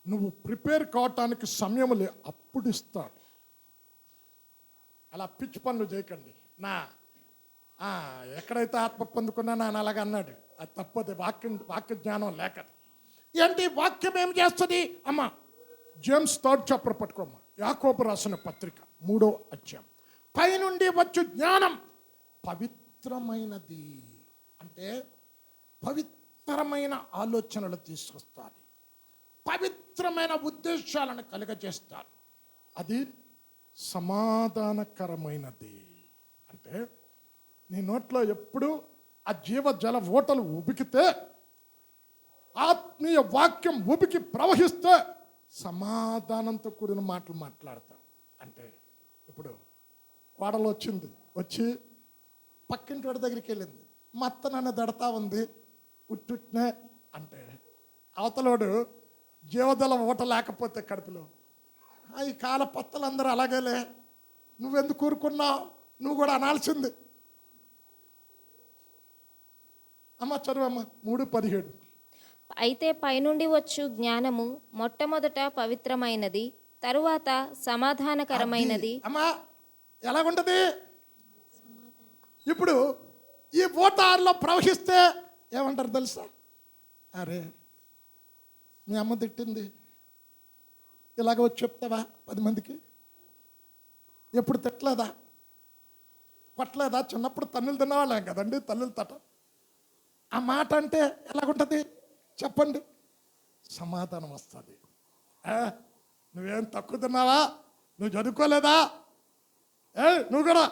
నువ్వు ప్రిపేర్ కావటానికి సమయం అప్పుడు ఇస్తాడు. అలా పిచ్చి పనులు చేయకండి. ఎక్కడైతే ఆత్మ పొందుకున్నానో అని అలాగ అన్నాడు. అది తప్పది. వాక్య జ్ఞానం లేక. ఏంటి వాక్యం ఏం చేస్తుంది అమ్మ? జేమ్స్ 3rd చాప్టర్ పట్టుకోమ్మా. యాకోబు రాసిన పత్రిక 3వ అధ్యాయం. పైనుండి వచ్చు జ్ఞానం పవిత్రమైనది. అంటే పవిత్రమైన ఆలోచనలు తీసుకొస్తుంది, పవిత్రమైన ఉద్దేశాలను కలుగజేస్తారు. అది సమాధానకరమైనది. అంటే నీ నోట్లో ఎప్పుడు ఆ జీవజల ఓటలు ఉబికితే, ఆత్మీయ వాక్యం ఉబికి ప్రవహిస్తే సమాధానంతో కూడిన మాటలు మాట్లాడతాం. అంటే ఇప్పుడు కోడలు వచ్చి పక్కింటి వాడి దగ్గరికి వెళ్ళింది. మా అత్త నన్ను దడతా ఉంది ఉట్టునే అంటే, అవతలోడు జీవజల ఓట లేకపోతే కడుపులో, ఈ కాల పత్తలందరూ అలాగేలే, నువ్వెందుకు కూరుకున్నావు, నువ్వు కూడా అనాల్సింది. అమ్మ చదువమ్మ 3:17. అయితే పైనుండి వచ్చు జ్ఞానము మొట్టమొదట పవిత్రమైనది, తరువాత సమాధానకరమైనది. అమ్మా ఎలాగుంటది? ఇప్పుడు ఈ ఓటార్లో ప్రవహిస్తే ఏమంటారు తెలుసా? అరే మీ అమ్మ తిట్టింది, ఇలాగ వచ్చి చెప్తావా 10 మందికి? ఎప్పుడు తిట్టలేదా, కొట్టలేదా? చిన్నప్పుడు తన్నులు తిన్నవాళ్ళం కదండి, తల్లులు తట. ఆ మాట అంటే ఎలాగుంటుంది చెప్పండి? సమాధానం వస్తుంది. నువ్వేం తక్కువ తిన్నావా, నువ్వు చదువుకోలేదా, నువ్వు కూడా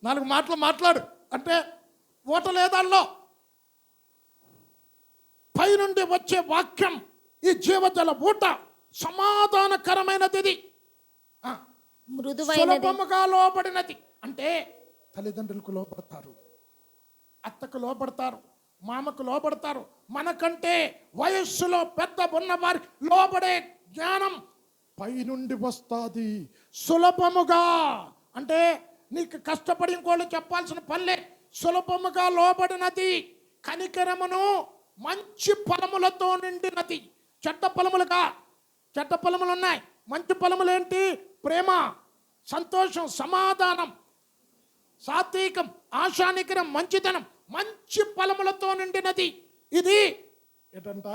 4 మాటలు మాట్లాడు అంటే ఓట లేదాల్లో. పైనుండి వచ్చే వాక్యం ఈ జీవజల ఊట సమాధానకరమైనది, సులభముగా లోబడినది. అంటే తల్లిదండ్రులకు లోపడతారు, అత్తకు లోపడతారు, మామకు లోపడతారు. మనకంటే వయస్సులో పెద్ద ఉన్న వారికి లోబడే జ్ఞానం పైనుండి వస్తుంది సులభముగా. అంటే నీకు కష్టపడి ఇంకోళ్ళు చెప్పాల్సిన పనిలే. సులభముగా లోబడినది, కనికరమును మంచి ఫలములతో నిండినది. చెడ్డ ఫలములు ఉన్నాయి. మంచి ఫలములు ఏంటి? ప్రేమ, సంతోషం, సమాధానం, సాత్వికం, ఆశానికరం, మంచితనం, మంచి ఫలములతో నిండినది. ఇది ఏంటంట?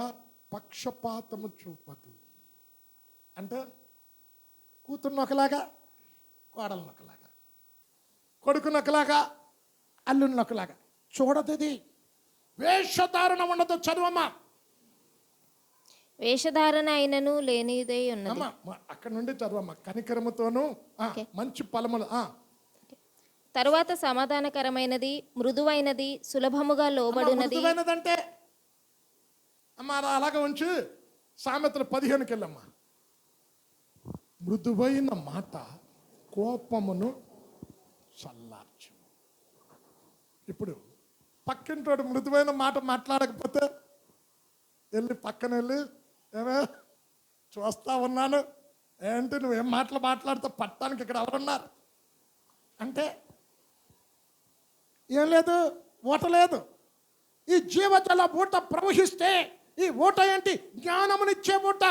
పక్షపాతము చూపదు. అంటే కూతుర్ని ఒకలాగా, కోడలను ఒకలాగా, కొడుకుని ఒకలాగా, అల్లుని ఒకలాగా చూడదు. ఇది వేషధారణ ఉండదు. చదువమ్మా. వేషధారణ అయినను లేనిదే ఉన్నది. అక్కడ నుండి చదువమ్మా. కనికరముతోను మంచి ఫలములు. తరువాత సమాధానకరమైనది, మృదువైనది, సులభముగా లోబడినది. మృదువైనదంటే అమ్మ అలాగా ఉంచి సామెతలు 15కి వెళ్ళమ్మా. మృదువైన మాట కోపమును చల్లార్చు. ఇప్పుడు పక్కింటోడు మృదువైన మాట మాట్లాడకపోతే వెళ్ళి పక్కన వెళ్ళి, ఏమే చూస్తా ఉన్నాను, ఏంటి నువ్వేం మాటలు మాట్లాడుతూ పట్టడానికి ఇక్కడ ఎవరున్నారు అంటే ఏం లేదు, ఊట లేదు. ఈ జీవజల ఊట ప్రవహిస్తే ఈ ఊట ఏంటి? జ్ఞానమునిచ్చే ఊట.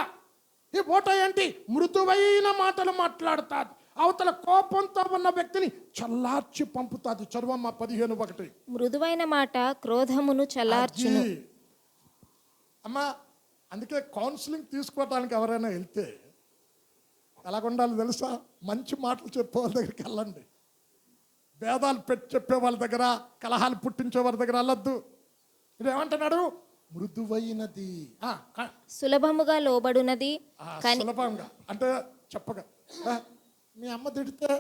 ఈ ఊట ఏంటి? మృదువైన మాటలు మాట్లాడుతాది. అవతల కోపంతో ఉన్న వ్యక్తిని చల్లార్చి పంపుతాది. చదువమ్మ 15:1. మృదువైన మాట క్రోధమును చల్లార్చును. అమ్మా అందుకే కౌన్సిలింగ్ తీసుకోవడానికి ఎవరైనా వెళ్తే ఎలాగుండాలి తెలుసా? మంచి మాటలు చెప్పే వాళ్ళ దగ్గరికి వెళ్ళండి. భేదాలు పెట్టి చెప్పే వాళ్ళ దగ్గర, కలహాలు పుట్టించే వాళ్ళ దగ్గర వెళ్ళొద్దు. ఇది ఏమంటున్నాడు? మృదువైనది, సులభముగా లోబడినది. సులభంగా అంటే చెప్పగా, మీ అమ్మ తిడితే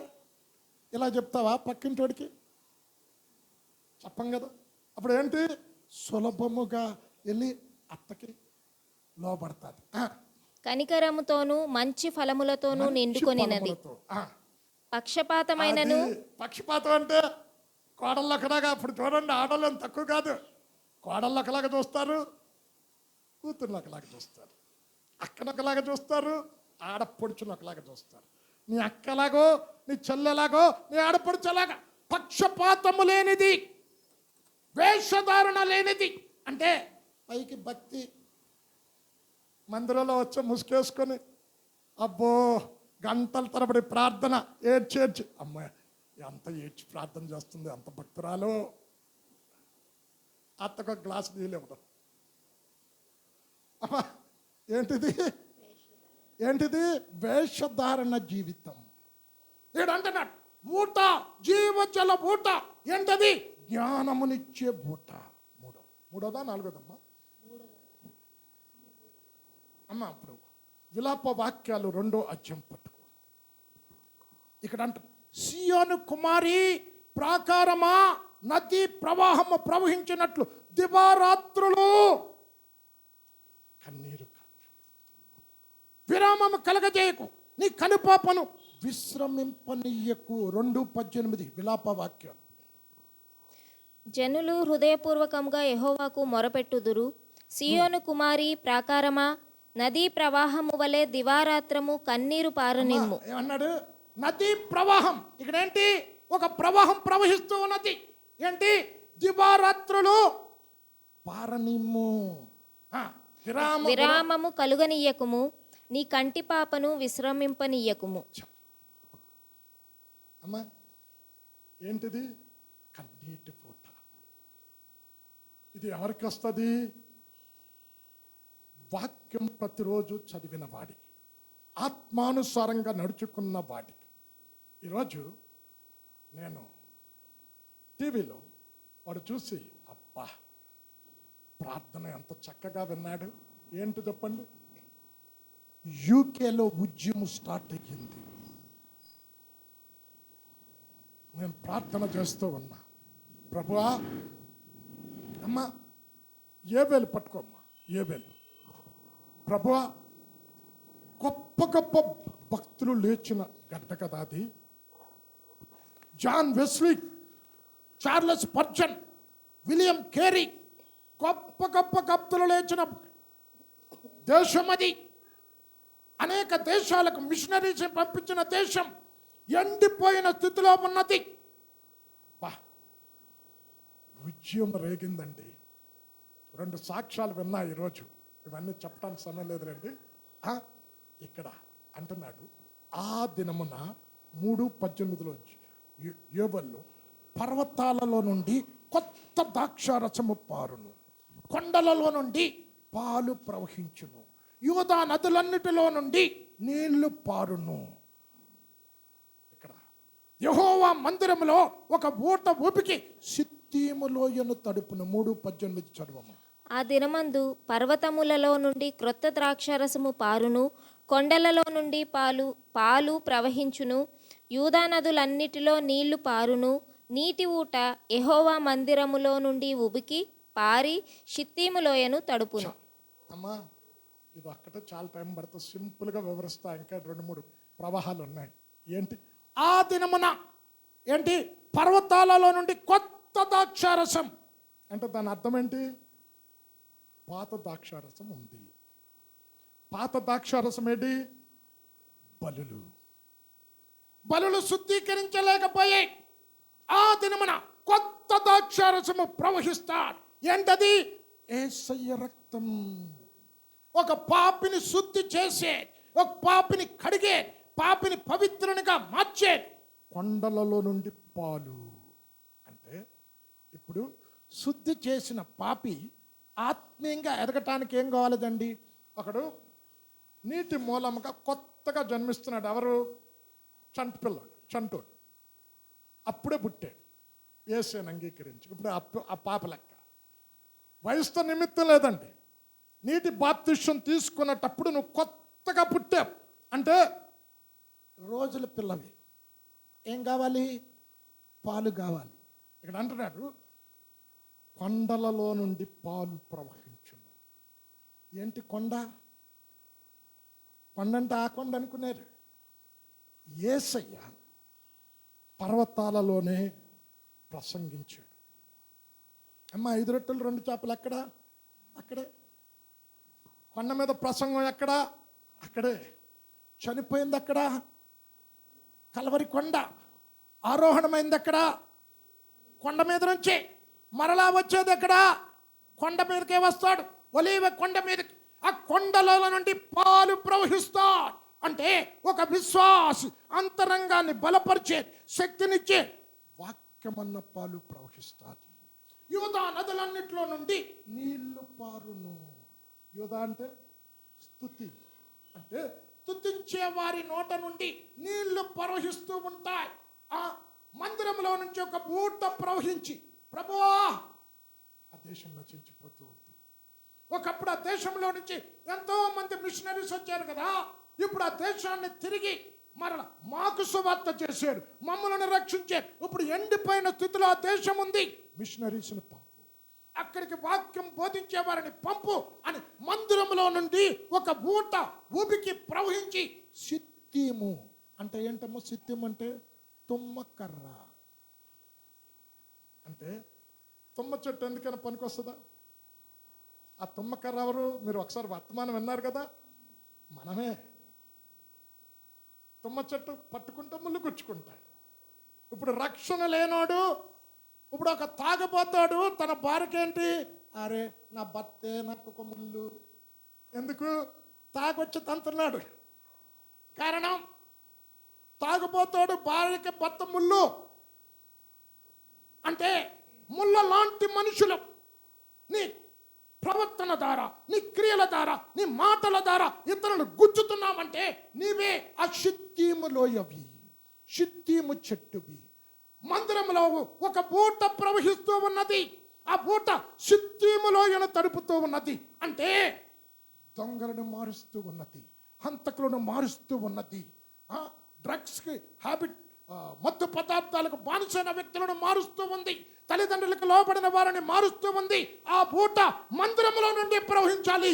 ఇలా చెప్తావా పక్కింటోడికి? చెప్పం కదా. అప్పుడు ఏంటి? సులభముగా వెళ్ళి అత్తకి లోబడతాది. కనికరముతోనూ మంచి ఫలములతోనూ నిండుకొనినది. పక్షపాతమైనను పక్షపాతం అంటే కోడళ్ళు ఒకలాగా. అప్పుడు చూడండి, ఆడవాళ్ళు ఏం తక్కువ కాదు. కోడళ్ళు ఒకలాగా చూస్తారు, కూతుర్లు ఒకలాగా చూస్తారు, అక్కను ఒకలాగా చూస్తారు, ఆడపొడుచును ఒకలాగా చూస్తారు. నీ అక్కలాగో, నీ చెల్లెలాగో, నీ ఆడపడుచులాగా. పక్షపాతము లేనిది, వేషధారణ లేనిది. అంటే పైకి భక్తి, మందిరంలో వచ్చి ముసుకేసుకొని అబ్బో గంటల తరబడి ప్రార్థన, ఏడ్చేడ్చి, అమ్మాయి ఎంత ఏడ్చి ప్రార్థన చేస్తుంది, అంత భక్తురాలు. అత్తకు ఒక గ్లాసు నీళ్ళు ఇవ్వడం. అమ్మా ఏంటిది? ఏంటిది? వేషధారణ జీవితం. నేను అంటున్నాడు ఊట, జీవజల ఊట. ఏంటది? జ్ఞానమునిచ్చే ఊట. మూడోదా నాలుగోదమ్మా? అమ్మ అప్పుడు విలాప వాక్యాలు 2వ అధ్యాయం పట్టుకో. ఇక్కడ అంట, సియోను కుమారి ప్రాకారమా, నది ప్రవాహము ప్రవహించినట్లు దివారాత్రులు కన్నీరు విరామము కలగజేయకు, నీ కనుపాపను విశ్రమింపనీయకు. 2:18 విలాప వాక్యం. జనులు హృదయపూర్వకంగా యెహోవాకు మొరపెట్టుదురు. సియోను కుమారి ప్రాకారమా, నదీ ప్రవాహము వలె దివారాత్రము కన్నీరు పారనిమ్ము. ఏమన్నాడు? నదీ ప్రవాహం. ఇక్కడ ఏంటి? ఒక ప్రవాహం ప్రవహిస్తూ ఉన్నది. ఏంటి? దివారాత్రులు పారనిమ్ము, విరామము కలుగనీయకుము, నీ కంటి పాపను విశ్రమింపనీయకుము. అమ్మా ఏంటిది? కన్నీటి పూట. ఇది ఎవరికి వస్తుంది? వాక్యం ప్రతిరోజు చదివిన వాడికి, ఆత్మానుసారంగా నడుచుకున్న వాడికి. ఈరోజు నేను టీవీలో వాడు చూసి, అబ్బా ప్రార్థన ఎంత చక్కగా విన్నాడు. ఏంటి చెప్పండి? యూకేలో ఉద్యమం స్టార్ట్ అయ్యింది. నేను ప్రార్థన చేస్తూ ఉన్నా, ప్రభువా, అమ్మా ఏబేలు పట్టుకోమ్మా, ఏబేలు. ప్రభువా, గొప్ప గొప్ప భక్తులు లేచిన గడ్డ కదా అది. John Wesley, Charles Spurgeon, William Carey, గొప్ప గొప్ప భక్తులు లేచిన దేశం అది. అనేక దేశాలకు మిషనరీస్ పంపించిన దేశం ఎండిపోయిన స్థితిలో ఉన్నది. ఉద్యమం రేగిందండి. 2 సాక్ష్యాలు విన్నా ఈరోజు. ఇవన్నీ చెప్పడానికి సమయం లేదులేండి. ఇక్కడ అంటున్నాడు, ఆ దినమున 3:18లో యోబులో పర్వతాలలో నుండి కొత్త ద్రాక్షారసము పారును, కొండలలో నుండి పాలు ప్రవహించును, యూదా నదులన్నిటిలో నుండి నీళ్లు పారును. ఇక్కడ యెహోవా మందిరములో ఒక ఊట ఊపికి సిత్తీము లోయను తడుపును. 3:18 చదవము. ఆ దినమందు పర్వతములలో నుండి క్రొత్త ద్రాక్షారసము పారును, కొండలలో నుండి పాలు ప్రవహించును, యూదా నదులన్నిటిలో నీళ్లు పారును. నీటి ఊట యెహోవా మందిరములో నుండి ఉబికి పారి షిత్తీము లోయను తడుపును. అమ్మా ఇది ఒక్కటే చాలా టైం పడుతుంది, సింపుల్గా వివరిస్తా. ఇంకా 2-3 ప్రవాహాలు ఉన్నాయి. ఏంటి? ఆ దినమున ఏంటి? పర్వతాలలో నుండి కొత్త ద్రాక్షారసం. అంటే దాని అర్థం ఏంటి? పాత ద్రాక్షారసం ఉంది. పాత ద్రాక్షారసం ఏంటి? బలులు శుద్ధీకరించలేకపోయాయి. ఆ దినమున కొత్త ద్రాక్షారసము ప్రవహిస్తారు. ఏంటది? యేసయ్య రక్తం. ఒక పాపిని శుద్ధి చేసే, ఒక పాపిని కడిగే, పాపిని పవిత్రునిగా మార్చే కొండలలో నుండి పాలు. అంటే ఇప్పుడు శుద్ధి చేసిన పాపి ఆత్మీయంగా ఎదగటానికి ఏం కావాలండి? ఒకడు నీటి మూలముగా కొత్తగా జన్మిస్తున్నాడు. ఎవరు? చంటి పిల్లాడు, చంటోడు. అప్పుడే పుట్టాడు, యేసుని అంగీకరించి. ఇప్పుడు ఆ పాప లెక్క. వయసుతో నిమిత్తం లేదండి. నీటి బాప్తిష్యం తీసుకున్నటప్పుడు నువ్వు కొత్తగా పుట్టావు అంటే రోజుల పిల్లవి. ఏం కావాలి? పాలు కావాలి. ఇక్కడ అంటున్నాడు కొండలలో నుండి పాలు ప్రవహించును. ఏంటి కొండ? కొండ అంటే ఆ కొండ అనుకున్నారు. యేసయ్య పర్వతాలలోనే ప్రసంగించాడు. అమ్మ 5 రొట్టెలు 2 చేపలు ఎక్కడ? అక్కడే. కొండ మీద ప్రసంగం ఎక్కడ? అక్కడే. చనిపోయింది అక్కడ. కల్వరి కొండ. ఆరోహణమైంది అక్కడ. కొండ మీద నుంచి మరలా వచ్చేది ఎక్కడ? కొండ మీదకే వస్తాడు. ఒలీవ కొండ మీదకి. ఆ కొండల నుండి పాలు ప్రవహిస్తాడు. అంటే ఒక విశ్వాసి అంతరంగాన్ని బలపరిచే, శక్తినిచ్చే వాక్యమన్న పాలు ప్రవహిస్తాది. యూదా నదులన్నిట్లో నుండి నీళ్లు పారును. యూదా అంటే స్తుతి, అంటే స్తుతించే వారి నోట నుండి నీళ్లు ప్రవహిస్తూ ఉంటాయి. ఆ మందిరంలో నుంచి ఒక ఊట ప్రవహించి, ప్రభువా, ఆ దేశం నశించిపోతూ ఉంది. ఒకప్పుడు ఆ దేశంలో నుంచి ఎంతో మంది మిషనరీస్ వచ్చారు కదా. ఇప్పుడు ఆ దేశాన్ని తిరిగి మరల మాకు సువార్త చేశారు, మమ్మల్ని రక్షించారు. ఇప్పుడు ఎండిపోయిన స్థితిలో ఆ దేశం ఉంది. మిషనరీస్ని పంపు, అక్కడికి వాక్యం బోధించే వారిని పంపు అని మందిరంలో నుండి ఒక ఊట ఊపికి ప్రవహించి, సిత్తిము అంటే ఏంటమ్మో? సిత్తిం అంటే తుమ్మకర్ర. అంటే తుమ్మ చెట్టు ఎందుకైనా పనికొస్తుందా? ఆ తుమ్మకర్ర ఎవరు? మీరు ఒకసారి వర్తమానం విన్నారు కదా, మనమే. తుమ్మ చెట్టు పట్టుకుంటే ముళ్ళు గుచ్చుకుంటాయి. ఇప్పుడు రక్షణ లేనోడు, ఇప్పుడు ఒక తాగబోతాడు, తన భార్యకేంటి? అరే నా భర్తే నాకు ఒక ముళ్ళు. ఎందుకు? తాగొచ్చి తంతున్నాడు. కారణం తాగుబోతాడు, భార్యకి భర్త ముళ్ళు. అంటే ముళ్ళ లాంటి మనుషులు నీ ప్రవర్తన ద్వారా, నీ క్రియల ద్వారా, నీ మాటల ద్వారా ఇతరులను గుచ్చుతున్నామంటే నీవే ఆ షిత్తీము లోయవి, షిత్తీము చెట్టువి. మందిరంలో ఒక బూట ప్రవహిస్తూ ఉన్నది. ఆ బూట షిత్తీము లోయను తడుపుతూ ఉన్నది. అంటే దొంగలను మారుస్తూ ఉన్నది, హంతకులను మారుస్తూ ఉన్నది, డ్రగ్స్కి హ్యాబిట్, మత్తు పదార్థాలకు బానిసైన వ్యక్తులను మారుస్తూ ఉంది, తల్లిదండ్రులకు లోబడిన వారిని మారుస్తూ ఉంది. ఆ బూట మందిరములో నుండి ప్రవహించాలి.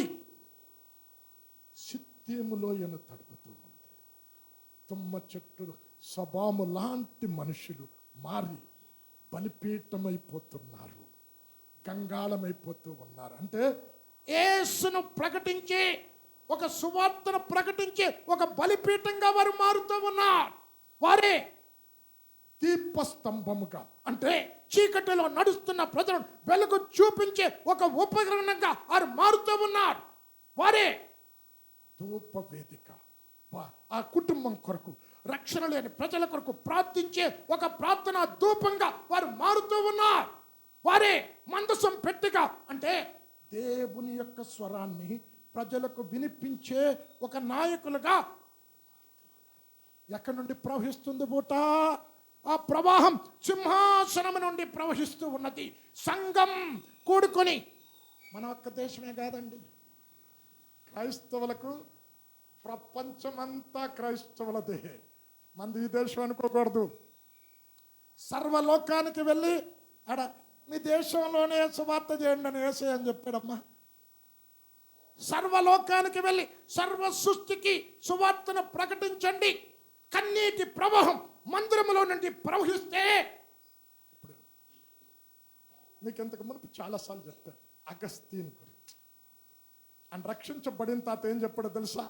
సిత్తీములోయను తడుపుతూ ఉంది. తుమ్మ చెట్టు స్వభావం లాంటి మనుషులు మారి బలిపీఠమైపోతున్నారు, గంగాళమైపోతూ ఉన్నారు. అంటే యేసును ప్రకటించే, ఒక సువార్తను ప్రకటించే ఒక బలిపీఠంగా వారు మారుతూ ఉన్నారు. వారే దీపస్తంభముగా, అంటే చీకటిలో నడుస్తున్న ప్రజలను వెలుగు చూపించే ఒక ఉపకరణంగా వారు మారుతూ ఉన్నారు. వారే ధూప వేదిక, ఆ కుటుంబం కొరకు, రక్షణ లేని ప్రజల కొరకు ప్రార్థించే ఒక ప్రార్థనా ధూపంగా వారు మారుతూ ఉన్నారు. వారే మందసం పెట్టిగా, అంటే దేవుని యొక్క స్వరాన్ని ప్రజలకు వినిపించే ఒక నాయకులుగా. ఎక్కడి నుండి ప్రవహిస్తుంది బూట? ఆ ప్రవాహం సింహాసనం నుండి ప్రవహిస్తూ ఉన్నది. సంఘం కూడుకొని, మన ఒక్క దేశమే కాదండి, క్రైస్తవులకు ప్రపంచమంతా క్రైస్తవులదే. మంది ఈ దేశం అనుకోకూడదు. సర్వలోకానికి వెళ్ళి ఆడ మీ దేశంలోనే సువార్త చేయండి అని యేసయ్య అని చెప్పాడమ్మా. సర్వలోకానికి వెళ్ళి సర్వ సృష్టికి సువార్తను ప్రకటించండి. కన్నీటి ప్రవాహం మందిరంలో నుండి ప్రవహిస్తే, ఇప్పుడు మీకు ఇంతకు మునుపు చాలాసార్లు చెప్పాను అగస్తీన్ గురించి. ఆయన రక్షించబడిన తాత ఏం చెప్పాడో తెలుసా?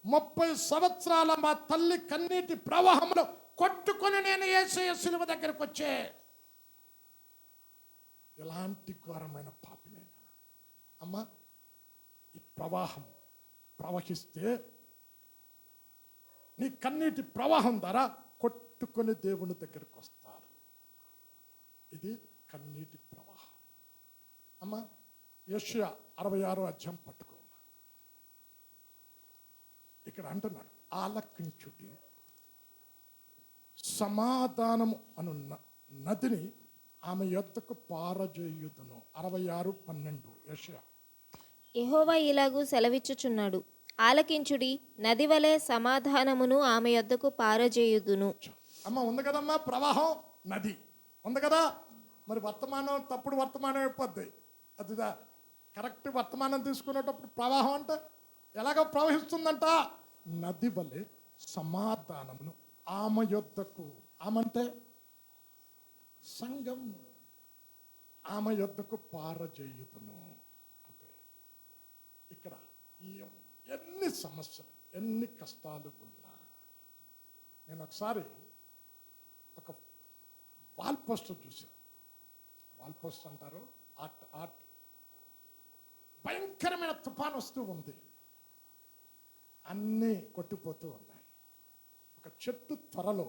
30 సంవత్సరాల మా తల్లి కన్నీటి ప్రవాహంలో కొట్టుకొని నేను యేసయ్య శిలువ దగ్గరకు వచ్చే. ఎలాంటి ఘోరమైన పాపినైనా అమ్మా, ఈ ప్రవాహం ప్రవహిస్తే నీ కన్నీటి ప్రవాహం ద్వారా కొట్టుకొని దేవుని దగ్గరికి వస్తారు. ఇది కన్నీటి ప్రవాహం. అమ్మా, యెషయా 66వ అధ్యాయం పట్టుకో. ఇక్కడ అంటున్నాడు, ఆలకించుడి, సమాధానము అను నదిని ఆమె యొద్దకు పారజేయుదును. 66:12 యెషయా. యెహోవా ఇలాగూ సెలవిచ్చుచున్నాడు, ఆలకించుడి, నది వలె సమాధానమును ఆమె యొద్దకు పారజేయుదును. అమ్మ ఉంది కదమ్మా, ప్రవాహం నది ఉంది కదా. మరి వర్తమానం తప్పుడు వర్తమానం అయిపోద్ది. అది కరెక్ట్ వర్తమానం తీసుకునేటప్పుడు ప్రవాహం అంటే ఎలాగ ప్రవహిస్తుందంట, నది వలె సమాధానమును ఆమె యొద్దకు, ఆమంటే సంఘం, ఆమె యొద్దకు పారజేయుదును. అంటే ఇక్కడ ఈ ఎన్ని సమస్యలు, ఎన్ని కష్టాలు ఉన్నా, నేను ఒకసారి ఒక వాల్ పోస్టర్ చూశాను. వాల్ పోస్టర్ అంటారు, ఆర్ట్. భయంకరమైన తుఫాన్ వస్తూ ఉంది, అన్నీ కొట్టిపోతూ ఉన్నాయి. ఒక చెట్టు త్వరలో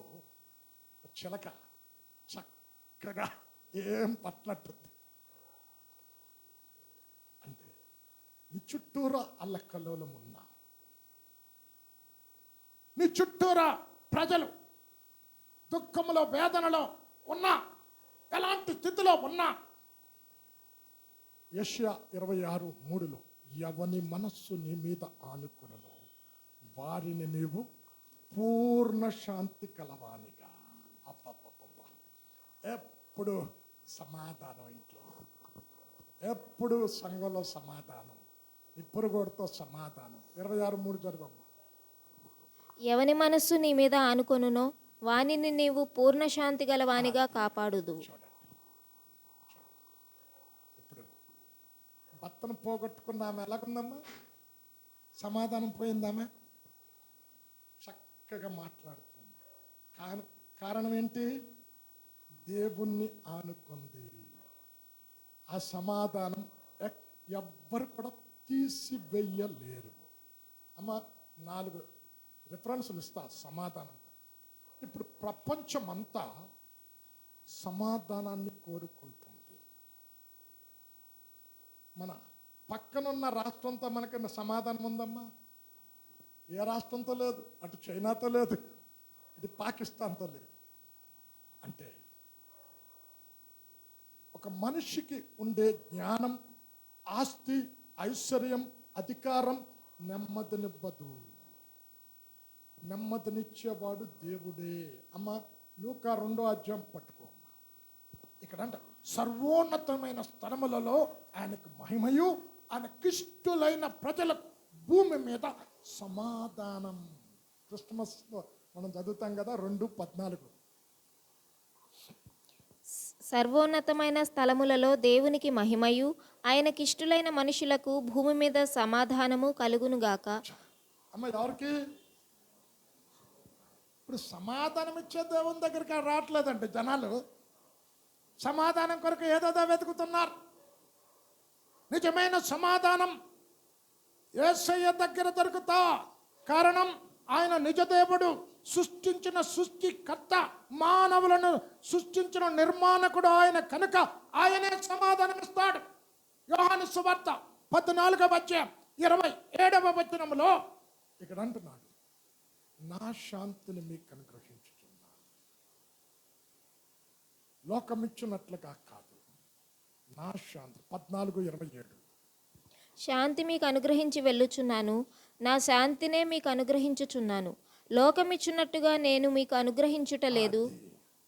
ఒక చిలక చక్కగా ఏం పట్టినట్టుంది. అంటే నీ చుట్టూరా అల్లకల్లోలం ఉన్నా, నీ చుట్టూరా ప్రజలు దుఃఖంలో వేదనలో ఉన్నా, ఎలాంటి స్థితిలో ఉన్నా, యెషయా 26:3 ఎవని మనస్సు నీ మీద ఆనుకునను వారిని నీవు పూర్ణ శాంతి కలవానిగా. అబ్బబ్బబ్బ, ఎప్పుడు సమాధానం ఇంట్లో, ఎప్పుడు సంఘంలో సమాధానం, ఇప్పుడు కూడా సమాధానం. 26:3 చదవమ్మ. ఎవని మనస్సు నీ మీద ఆనుకొనునో వానిని నీవు పూర్ణశాంతి గలవానిగా కాపాడుదు. చూడండి, ఇప్పుడు భర్తను పోగొట్టుకున్న ఆమె ఎలాగుందమ్మా, సమాధానం పోయిందామె, చక్కగా మాట్లాడుతుంది. కారణం ఏంటి, దేవుణ్ణి ఆనుకుంది. ఆ సమాధానం ఎవ్వరు కూడా తీసివేయలేరు. అమ్మ 4 రిఫరెన్సులు ఇస్తా సమాధానం. ఇప్పుడు ప్రపంచం అంతా సమాధానాన్ని కోరుకుంటుంది. మన పక్కనున్న రాష్ట్రంతో మనకి సమాధానం ఉందమ్మా, ఏ రాష్ట్రంతో లేదు. అటు చైనాతో లేదు, ఇటు పాకిస్తాన్తో లేదు. అంటే ఒక మనిషికి ఉండే జ్ఞానం, ఆస్తి, ఐశ్వర్యం, అధికారం నెమ్మదినివ్వదు. నెమ్మదినిచ్చేవాడు దేవుడే. అమ్మ లూకా 2:2 పట్టుకో. ఇక్కడ అంట సర్వోన్నతమైన స్థలములలో ఆయనకు మహిమయు ఆయనకిష్టులైన ప్రజలకు భూమి మీద సమాధానం. క్రిస్మస్ మనం చదువుతాం కదా 2:14. సర్వోన్నతమైన స్థలములలో దేవునికి మహిమయు ఆయనకిష్టులైన మనుషులకు భూమి మీద సమాధానము కలుగునుగాక. అమ్మ ఎవరికి ఇప్పుడు సమాధానం ఇచ్చే దేవుని దగ్గరికి రావట్లేదండి జనాలు. సమాధానం కొరకు ఏదేదో వెతుకుతున్నారు. నిజమైన సమాధానం యేసయ్య దగ్గర దొరుకుతా. కారణం ఆయన నిజదేవుడు, సృష్టించిన సృష్టికర్త, మానవులను సృష్టించిన నిర్మాణకుడు ఆయన కనుక ఆయనే సమాధానం ఇస్తాడు. యోహాను సువార్త 14:27 ఇక్కడ అంటున్నాడు, నా శాంతిని మీకు అనుగ్రహించుచున్నాను, లోకమిచ్చున్నట్లుగా కాదు, నా శాంతి. 14:27 శాంతి మీకు అనుగ్రహించి వెళ్ళుచున్నాను, నా శాంతినే మీకు అనుగ్రహించుచున్నాను, లోకమిచ్చున్నట్టుగా నేను మీకు అనుగ్రహించుట లేదు.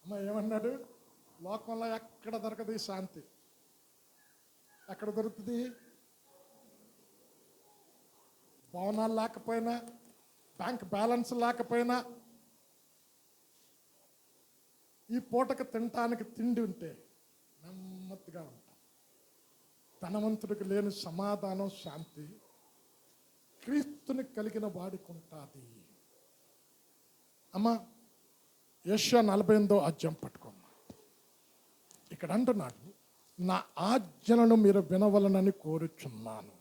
అమ్మ ఏమన్నాడు, లోకంలో ఎక్కడ దొరకదు ఈ శాంతి. ఎక్కడ దొరుకుతుంది? భవనాలు లేకపోయినా, బ్యాంక్ బ్యాలెన్స్ లేకపోయినా, ఈ పూటకు తినటానికి తిండి ఉంటే నెమ్మదిగా ఉంటాం. ధనవంతుడికి లేని సమాధానం, శాంతి క్రీస్తుని కలిగిన వాడికి ఉంటుంది. అమ్మ యెషయా 48:2 పట్టుకోమ్మా. ఇక్కడ అంటున్నాడు, నా ఆజ్ఞలను మీరు వినవలనని కోరుచున్నాను,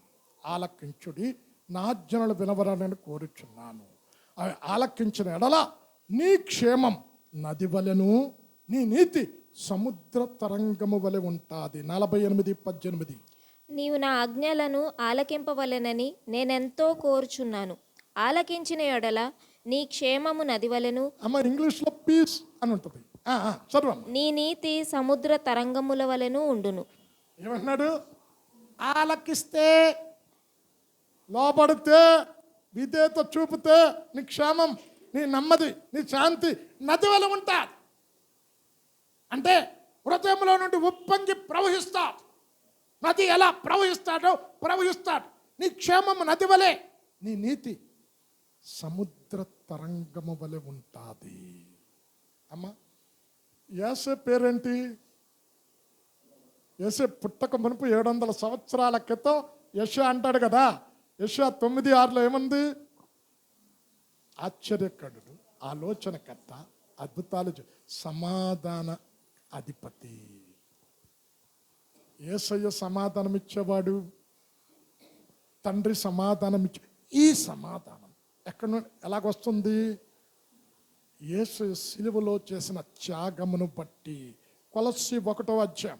ఆలకించుడి, నా ఆజ్ఞలను వినవలనని కోరుచున్నాను. అవి ఆలకించిన ఎడల నీ క్షేమం నది వలెను, నీ నీతి సముద్ర తరంగము వలె ఉంటుంది. 48:18 నీవు నా ఆజ్ఞలను ఆలకింపవలెనని నేనెంతో కోరుచున్నాను, ఆలకించిన ఎడల నీ క్షేమము నదివలెను. అమ్మ ఇంగ్లీష్లో పీస్ అని ఉంటుంది, చదువు. నీ నీతి సముద్ర తరంగముల వలెను ఉండును. ఏమన్నాడు? ఆలకిస్తే, లోబడితే, విధేయత చూపితే నీ క్షేమం నీ నెమ్మది, నీ శాంతి నది వల్ల ఉంటారు. అంటే హృదయంలో నుండి ఉప్పొంగి ప్రవహిస్తాడు. నది ఎలా ప్రవహిస్తాడు. నీ క్షేమము నది వలె, నీ నీతి సముద్ర తరంగము వలె ఉంటుంది. అమ్మా, యేసే పేరేంటి? యేసే పుట్టక మునుపు 700 సంవత్సరాల క్రితం యెషయా అంటాడు కదా. యెషయా 9:6 ఏముంది? ఆశ్చర్యకరుడు, ఆలోచనకర్త, అద్భుతాలు సమాధాన అధిపతి. యేసయ్య సమాధానం ఇచ్చేవాడు, తండ్రి సమాధానం ఇచ్చే. ఈ సమాధానం ఎక్కడ నుండి ఎలాగొస్తుంది? యేసు సిలువలో చేసిన త్యాగమును బట్టి. కొలస్సీ 1:20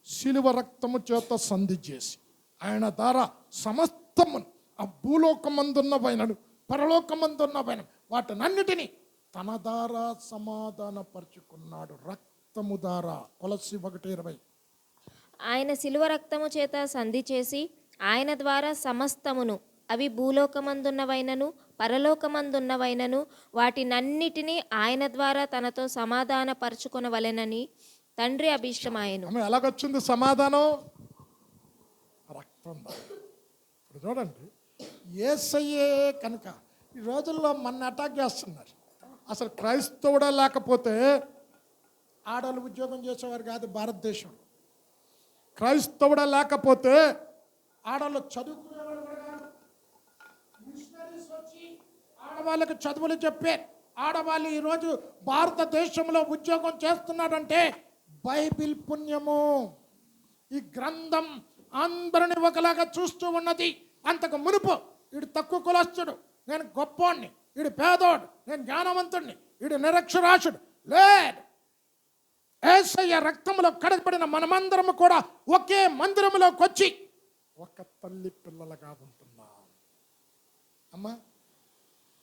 సిలువ రక్తము చేత సంధి చేసి ఆయన ద్వారా సమస్తమును, ఆ భూలోకమందున్నవైనను పరలోకమందున్నవైన వాటినన్నిటినీ తన ద్వారా సమాధానపరుచుకున్నాడు. రక్తము ద్వారా. కొలస్సీ 1:20. ఆయన శిలువ రక్తము చేత సంధి చేసి ఆయన ద్వారా సమస్తమును, అవి భూలోకమందున్నవైనను పరలోకమందున్నవైనను వాటినన్నిటినీ ఆయన ద్వారా తనతో సమాధానపరచుకొనవలెనని తండ్రి అభీష్టమాయెను. ఎలాగొచ్చింది సమాధానం? రక్తం. ఇప్పుడు చూడండి, యేసయ్యే కనుక ఈ రోజుల్లో మన అటాక్ చేస్తున్నారు. అసలు క్రైస్తవుడే లేకపోతే ఆడవాళ్ళు ఉద్యోగం చేసేవారు కాదు భారతదేశం. క్రైస్తవుడే లేకపోతే ఆడవాళ్ళు చదువుకునేవారు కూడా కాదు. మిషనరీస్ వచ్చి ఆడవాళ్ళకి చదువులు చెప్పే ఆడవాళ్ళు ఈరోజు భారతదేశంలో ఉద్యోగం చేస్తున్నాడంటే బైబిల్ పుణ్యము. ఈ గ్రంథం అందరిని ఒకలాగా చూస్తూ ఉన్నది. అంతకు మునుపు వీడు తక్కువ కులస్తుడు, నేను గొప్పోడిని, వీడు పేదోడు, నేను జ్ఞానవంతుడిని, వీడు నిరక్షరాశుడు లేదు. యేసయ్య రక్తంలో కడగబడిన మనమందరము కూడా ఒకే మందిరంలోకి వచ్చి ఒక తల్లి పిల్లలుగా ఉంటున్నాం. అమ్మా,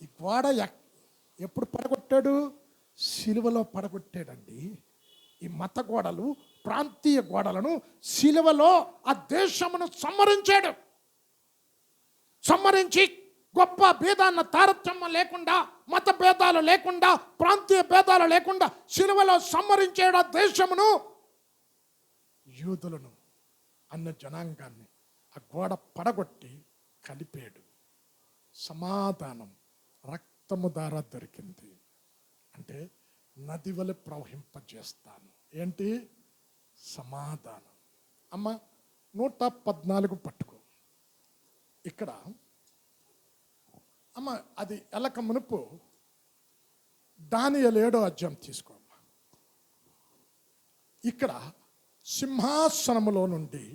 ఈ గోడ ఎప్పుడు పడగొట్టాడు? సిలువలో పడగొట్టాడండి. ఈ మత గోడలు, ప్రాంతీయ గోడలను సిలువలో ఆ దేశమును సంహరించి గొప్ప భేదాన్న తారతమ్యం లేకుండా, మత భేదాలు లేకుండా, ప్రాంతీయ భేదాలు లేకుండా సిలువలో సంహరించాడు ఆ దేశమును, యూదులను, అన్న జనాంగాన్ని. ఆ గోడ పడగొట్టి కలిపాడు. సమాధానం రక్తము ద్వారా దొరికింది. అంటే నది వలె ప్రవహింపజేస్తాను. ఏంటి? సమాధానం. అమ్మ 114 పట్టుకో. ఇక్కడ అమ్మ అది ఎలక మునుపు దానియేలు 7వ అధ్యాయం తీసుకో. ఇక్కడ సింహాసనములో నుండి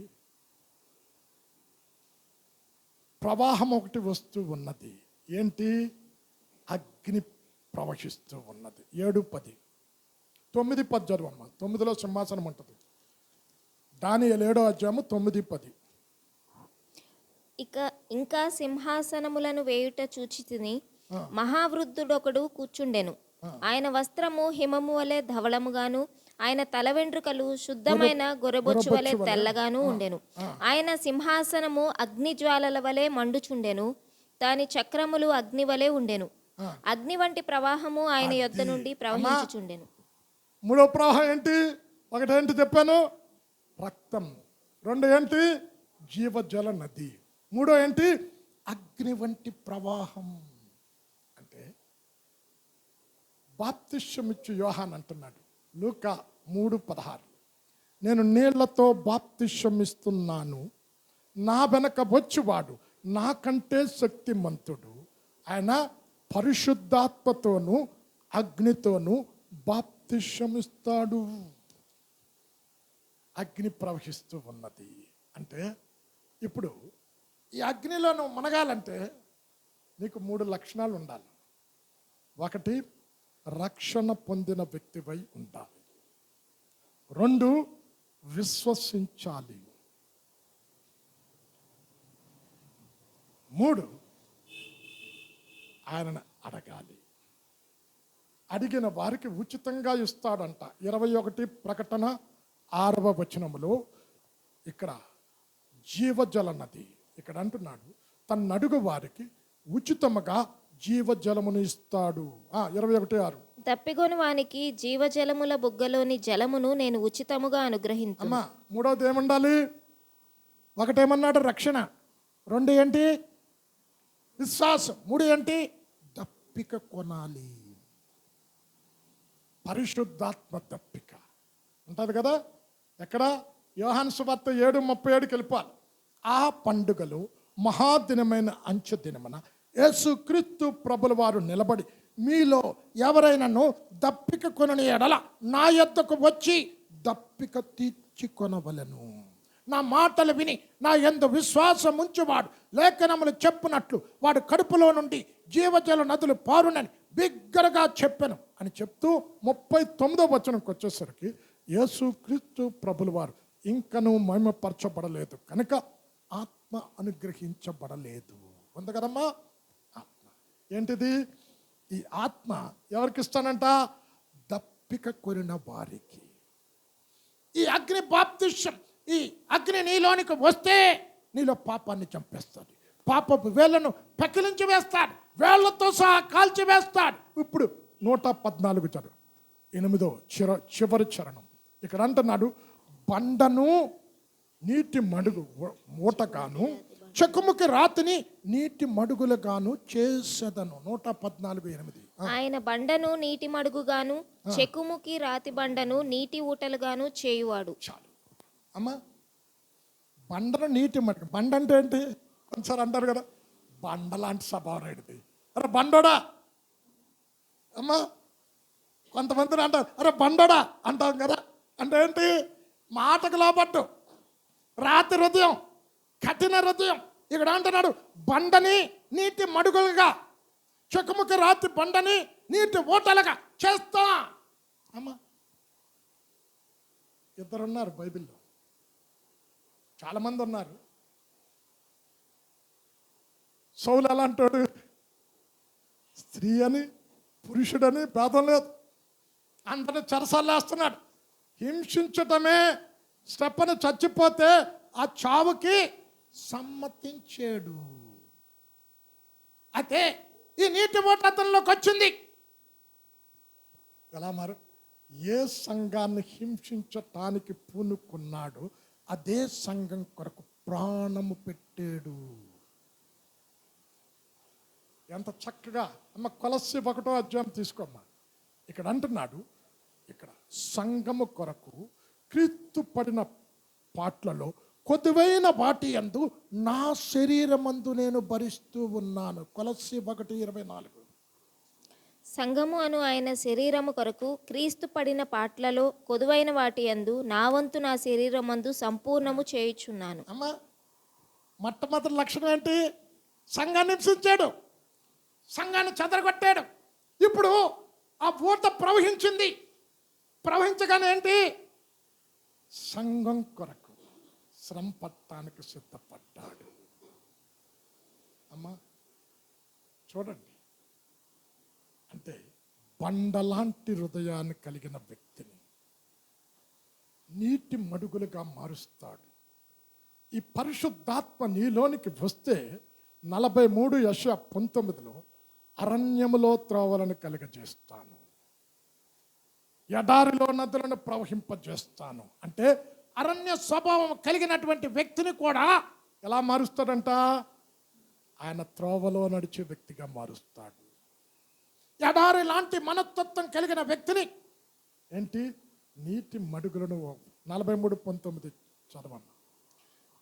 ప్రవాహం ఒకటి వస్తూ ఉన్నది. ఏంటి? అగ్ని ప్రవహిస్తూ ఉన్నది. 7:10 9:10 చదువమ్మ. 9లో సింహాసనం ఉంటుంది. దానియేలు 7వ అధ్యాయము 9:10. ఇంకా సింహాసనములను వేయుట చూచితిని. మహావృద్ధుడొకడు కూర్చుండెను. ఆయన వస్త్రము హిమము వలె ధవళముగాను, ఆయన తల వెంట్రుకలు శుద్ధమైన గొర్రెబొచ్చు వలె తెల్లగాను ఉండెను. ఆయన సింహాసనము అగ్ని జ్వాలల వలె మండుచుండెను. దాని చక్రములు అగ్ని వలె ఉండెను. అగ్ని వంటి ప్రవాహము ఆయన యొద్ద నుండి ప్రవహించుచుండెను. మూడో ప్రవాహం ఏంటి? ఒకటేంటి చెప్పాను? రక్తం. 2 ఏంటి? జీవజల నది. 3 ఏంటి? అగ్ని వంటి ప్రవాహం. అంటే బాప్తిష్యమిచ్చు యోహాన్ అంటున్నాడు లూకా 3:16, నేను నీళ్లతో బాప్తిష్యమిస్తున్నాను, నా వెనక వచ్చువాడు నాకంటే శక్తిమంతుడు, ఆయన పరిశుద్ధాత్మతోనూ అగ్నితోనూ బాప్తిష్యమిస్తాడు. అగ్ని ప్రవహిస్తూ ఉన్నది. అంటే ఇప్పుడు ఈ అగ్నిలో నువ్వు మునగాలంటే నీకు 3 లక్షణాలు ఉండాలి. 1, రక్షణ పొందిన వ్యక్తిపై ఉండాలి. 2, విశ్వసించాలి. 3, ఆయనను అడగాలి. అడిగిన వారికి ఉచితంగా ఇస్తాడంట. 21 ప్రకటన 6వ వచనములో ఇక్కడ జీవజల నది ఇక్కడ అంటున్నాడు, తన అడుగు వారికి ఉచితముగా జీవజలమును ఇస్తాడు. 21:6. తప్పిగొని వానికి జీవజలముల బుగ్గలోని జలమును నేను ఉచితముగా అనుగ్రహించు. అమ్మా, మూడవది ఏముండాలి? ఒకటేమన్నాడు? రక్షణ. 2 ఏంటి? విశ్వాసం. 3 ఏంటి? దప్పిక కొనాలి. పరిశుద్ధాత్మ దప్పిక ఉంటుంది కదా. ఎక్కడ? యోహాను సువార్త 7:37కి వెళ్ళిపోవాలి. ఆ పండుగలు మహాదినమైన అంచె దినమున యేసుక్రీస్తు ప్రభుల వారు నిలబడి, మీలో ఎవరైనాను దప్పిక కొనని ఎడల నా యొద్దకు వచ్చి దప్పిక తీర్చుకొనవలెను. నా మాటలు విని నా యందు విశ్వాసం ఉంచువాడు లేఖనములు చెప్పునట్లు వాడు కడుపులో నుండి జీవజల నదులు పారునని బిగ్గరగా చెప్పాను అని చెప్తూ 39వ వచనంకి వచ్చేసరికి యేసుక్రీస్తు ప్రభుల వారు ఇంకనూ మహిమపరచబడలేదు కనుక ఆత్మ అనుగ్రహించబడలేదు. ఉంది కదమ్మా ఆత్మ. ఏంటిది? ఈ ఆత్మ ఎవరికి ఇస్తానంట? దప్పిక కొనిన వారికి. ఈ అగ్ని బాప్తిష్యం, ఈ అగ్ని నీలోనికి వస్తే నీలో పాపాన్ని చంపేస్తాడు. పాపపు వేళ్లను పెకిలించి వేస్తాడు, వేళ్లతో సహా కాల్చి వేస్తాడు. ఇప్పుడు 114 చదువు, 8వ చివరి చరణం. ఇక్కడ అంటున్నాడు, బండను నీటి మడుగు మూటగాను చెక్కుముకి రాతిని నీటి మడుగులుగాను చేసేదను. 114:8. ఆయన బండను నీటి మడుగుగాను చెక్కుముకి రాతి బండను నీటి ఊటలుగాను చేయువాడు. చాలు అమ్మా. బండను నీటి మడుగు. బండ అంటే ఏంటి? కొంచెం అంటారు కదా, బండ లాంటి స్వభావం ఏంటిది? అరే బండోడా అమ్మా. కొంతమంది అంటారు, అరే బండోడా అంటాం కదా. అంటే ఏంటి? మాటకు లోపట్టు, రాతి హృదయం, కఠిన హృదయం. ఇక్కడ అంటున్నాడు, బండని నీటి మడుగులుగా, చెక్కుముకి రాతి బండని నీటి ఓటలుగా చేస్తా. అమ్మా, ఇద్దరున్నారు బైబిల్లో, చాలామంది ఉన్నారు. సౌలు అలాంటోడు. స్త్రీ అని పురుషుడని భేదం లేదు, అందరిని చెరసాలేస్తున్నాడు. హింసించటమే స్టెప్పను చచ్చిపోతే ఆ చావుకి సమ్మతించాడు. అయితే ఈ నీటి ఓట అతనిలోకి వచ్చింది. ఎలా మారు? ఏ సంఘాన్ని హింసించటానికి పూనుకున్నాడు అదే సంఘం కొరకు ప్రాణము పెట్టాడు. ఎంత చక్కగా అమ్మ. కొలస్సీ 1వ అధ్యాయం తీసుకోమ్మా. ఇక్కడ అంటున్నాడు, ఇక్కడ సంఘము కొరకు క్రీస్తు పడిన పాటలలో కొద్దివైన వాటి యందు నా శరీరమందు నేను భరిస్తూ ఉన్నాను. కొలస్సీ 1:24. సంఘము అను ఆయన శరీరము కొరకు క్రీస్తు పడిన పాట్లలో కొదువైన వాటి యందు నా వంతు నా శరీరమందు సంపూర్ణము చేయుచున్నాను. అమ్మా, మొట్టమొదటి లక్షణం ఏంటి? సంఘాన్ని హింసించాడు, సంఘాన్ని చెదరగొట్టాడు. ఇప్పుడు ఆ ఊట ప్రవహించింది. ప్రవహించగానే ఏంటి? సంఘం కొరకు శ్రమ పట్టడానికి సిద్ధపడ్డాడు. అమ్మా చూడండి, అంటే బండలాంటి హృదయాన్ని కలిగిన వ్యక్తిని నీటి మడుగులుగా మారుస్తాడు. ఈ పరిశుద్ధాత్మ నీలోనికి వస్తే 43 యెషయా 19లో అరణ్యములో త్రోవలను కలుగజేస్తాను, ఎడారిలో నదులను ప్రవహింపజేస్తాను. అంటే అరణ్య స్వభావం కలిగినటువంటి వ్యక్తిని కూడా ఎలా మారుస్తాడంట? ఆయన త్రోవలో నడిచే వ్యక్తిగా మారుస్తాడు. ఎడారి లాంటి మనస్తత్వం కలిగిన వ్యక్తిని ఏంటి? నీటి మడుగులను. 43:19 చదవన్నా.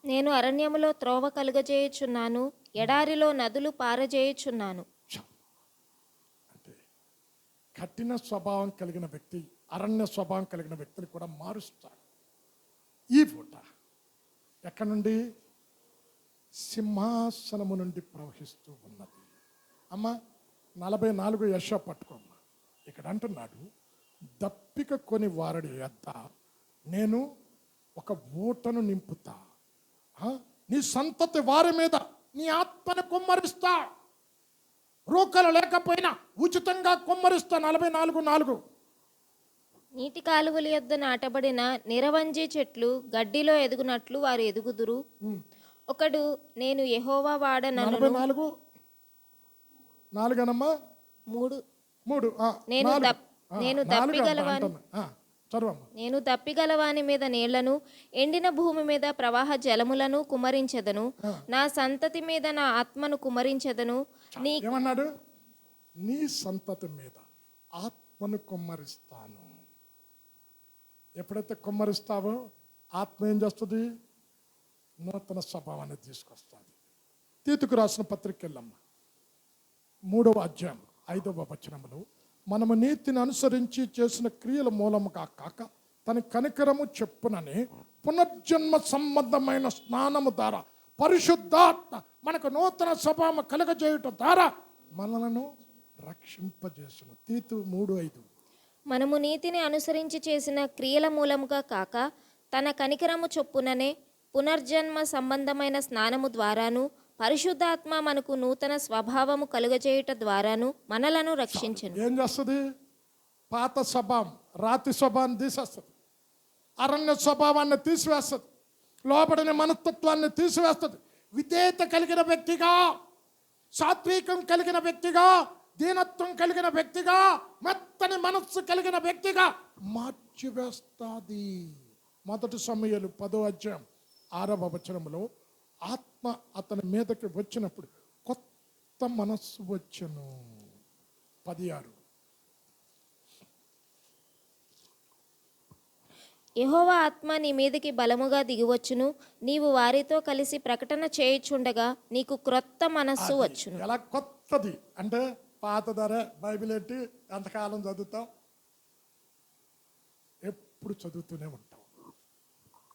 నేను అరణ్యములో త్రోవ కలుగజేయుచున్నాను, ఎడారిలో నదులు పారజేయుచున్నాను. అంటే కఠిన స్వభావం కలిగిన వ్యక్తి అరణ్య స్వభావం కలిగిన వ్యక్తిని కూడా మారుస్తాడు. ఈ పూట ఎక్కడి నుండి? సింహాసనము నుండి ప్రవహిస్తూ ఉన్నది. అమ్మ 44 యెషయా పట్టుకోమ్మా. ఇక్కడ అంటున్నాడు, దప్పిక కొని వారడి యొద్ద నేను ఒక ఊటను నింపుతా, నీ సంతతి వారి మీద నీ ఆత్మను కుమ్మరిస్తా, రూకలు లేకపోయినా ఉచితంగా కుమ్మరిస్తా. 44:4. నీటి కాలువల యొద్ద నాటబడిన నిరవంజి చెట్లు గడ్డిలో ఎదుగునట్లు వారు ఎదుగుదురు. ఒకడు నేను యెహోవా వాడనను. 44 నాలుగనమ్మా మూడు. మూడు నేను నాలుగు. దప్- నేను దప్పిగలవాని చదవమ్మా. నేను దప్పిగలవాని మీద నీళ్లను, ఎండిన భూమి మీద ప్రవాహ జలములను కుమరించెదను. నా సంతతి మీద నా ఆత్మను కుమరించెదను. నీ ఏమన్నాడు? నీ సంతతి మీద ఆత్మను కుమ్మరిస్తాను. ఎప్పుడైతే కుమ్మరిస్తావో ఆత్మ ఏం చేస్తుంది? నూతన స్వభావాన్ని తీసుకొస్తుంది. తీతుకు రాసిన పత్రిక వెళ్ళమ్మా, 3వ అధ్యాయం 5వ వచనములో, మనము నీతిని అనుసరించి చేసిన క్రియల మూలముగా కాక తన కనికరము చెప్పునని పునర్జన్మ సంబంధమైన స్నానము ద్వారా పరిశుద్ధాత్మ మనకు నూతన స్వభావం కలుగజేయటం ద్వారా మనలను రక్షింపజేసును. తీతు 3:5. మనము నీతిని అనుసరించి చేసిన క్రియల మూలముగా కాక తన కనికరము చొప్పుననే పునర్జన్మ సంబంధమైన స్నానము ద్వారాను పరిశుద్ధాత్మ మనకు నూతన స్వభావము కలుగజేయుట ద్వారాను మనలను రక్షించెను. ఏం చేస్తుంది? పాత స్వభావం, రాతి స్వభావాన్ని తీసేస్తుంది, అరణ్య స్వభావాన్ని తీసివేస్తుంది, లోబడిన మనస్తత్వాన్ని తీసివేస్తుంది. విధేయత కలిగిన వ్యక్తిగా, సాత్వికం కలిగిన వ్యక్తిగా, దీనత్వం కలిగిన వ్యక్తిగా, మెత్తని మనస్సు కలిగిన వ్యక్తిగా మార్చివేస్తుంది. 1 సమూయేలు 10వ అధ్యాయం 6వ వచనంలో, ఆత్మ అతని మీదకి వచ్చినప్పుడు కొత్త మనస్సు వచ్చెను. 16. యెహోవా ఆత్మ నీ మీదికి బలముగా దిగివచ్చును. నీవు వారితో కలిసి ప్రకటన చేయుచుండగా నీకు క్రొత్త మనస్సు వచ్చును. ఎలా కొత్తది అంటే? పాత ధర బైబిల్ ఎట్టి ఎంతకాలం చదువుతాం? ఎప్పుడు చదువుతూనే ఉంటాం,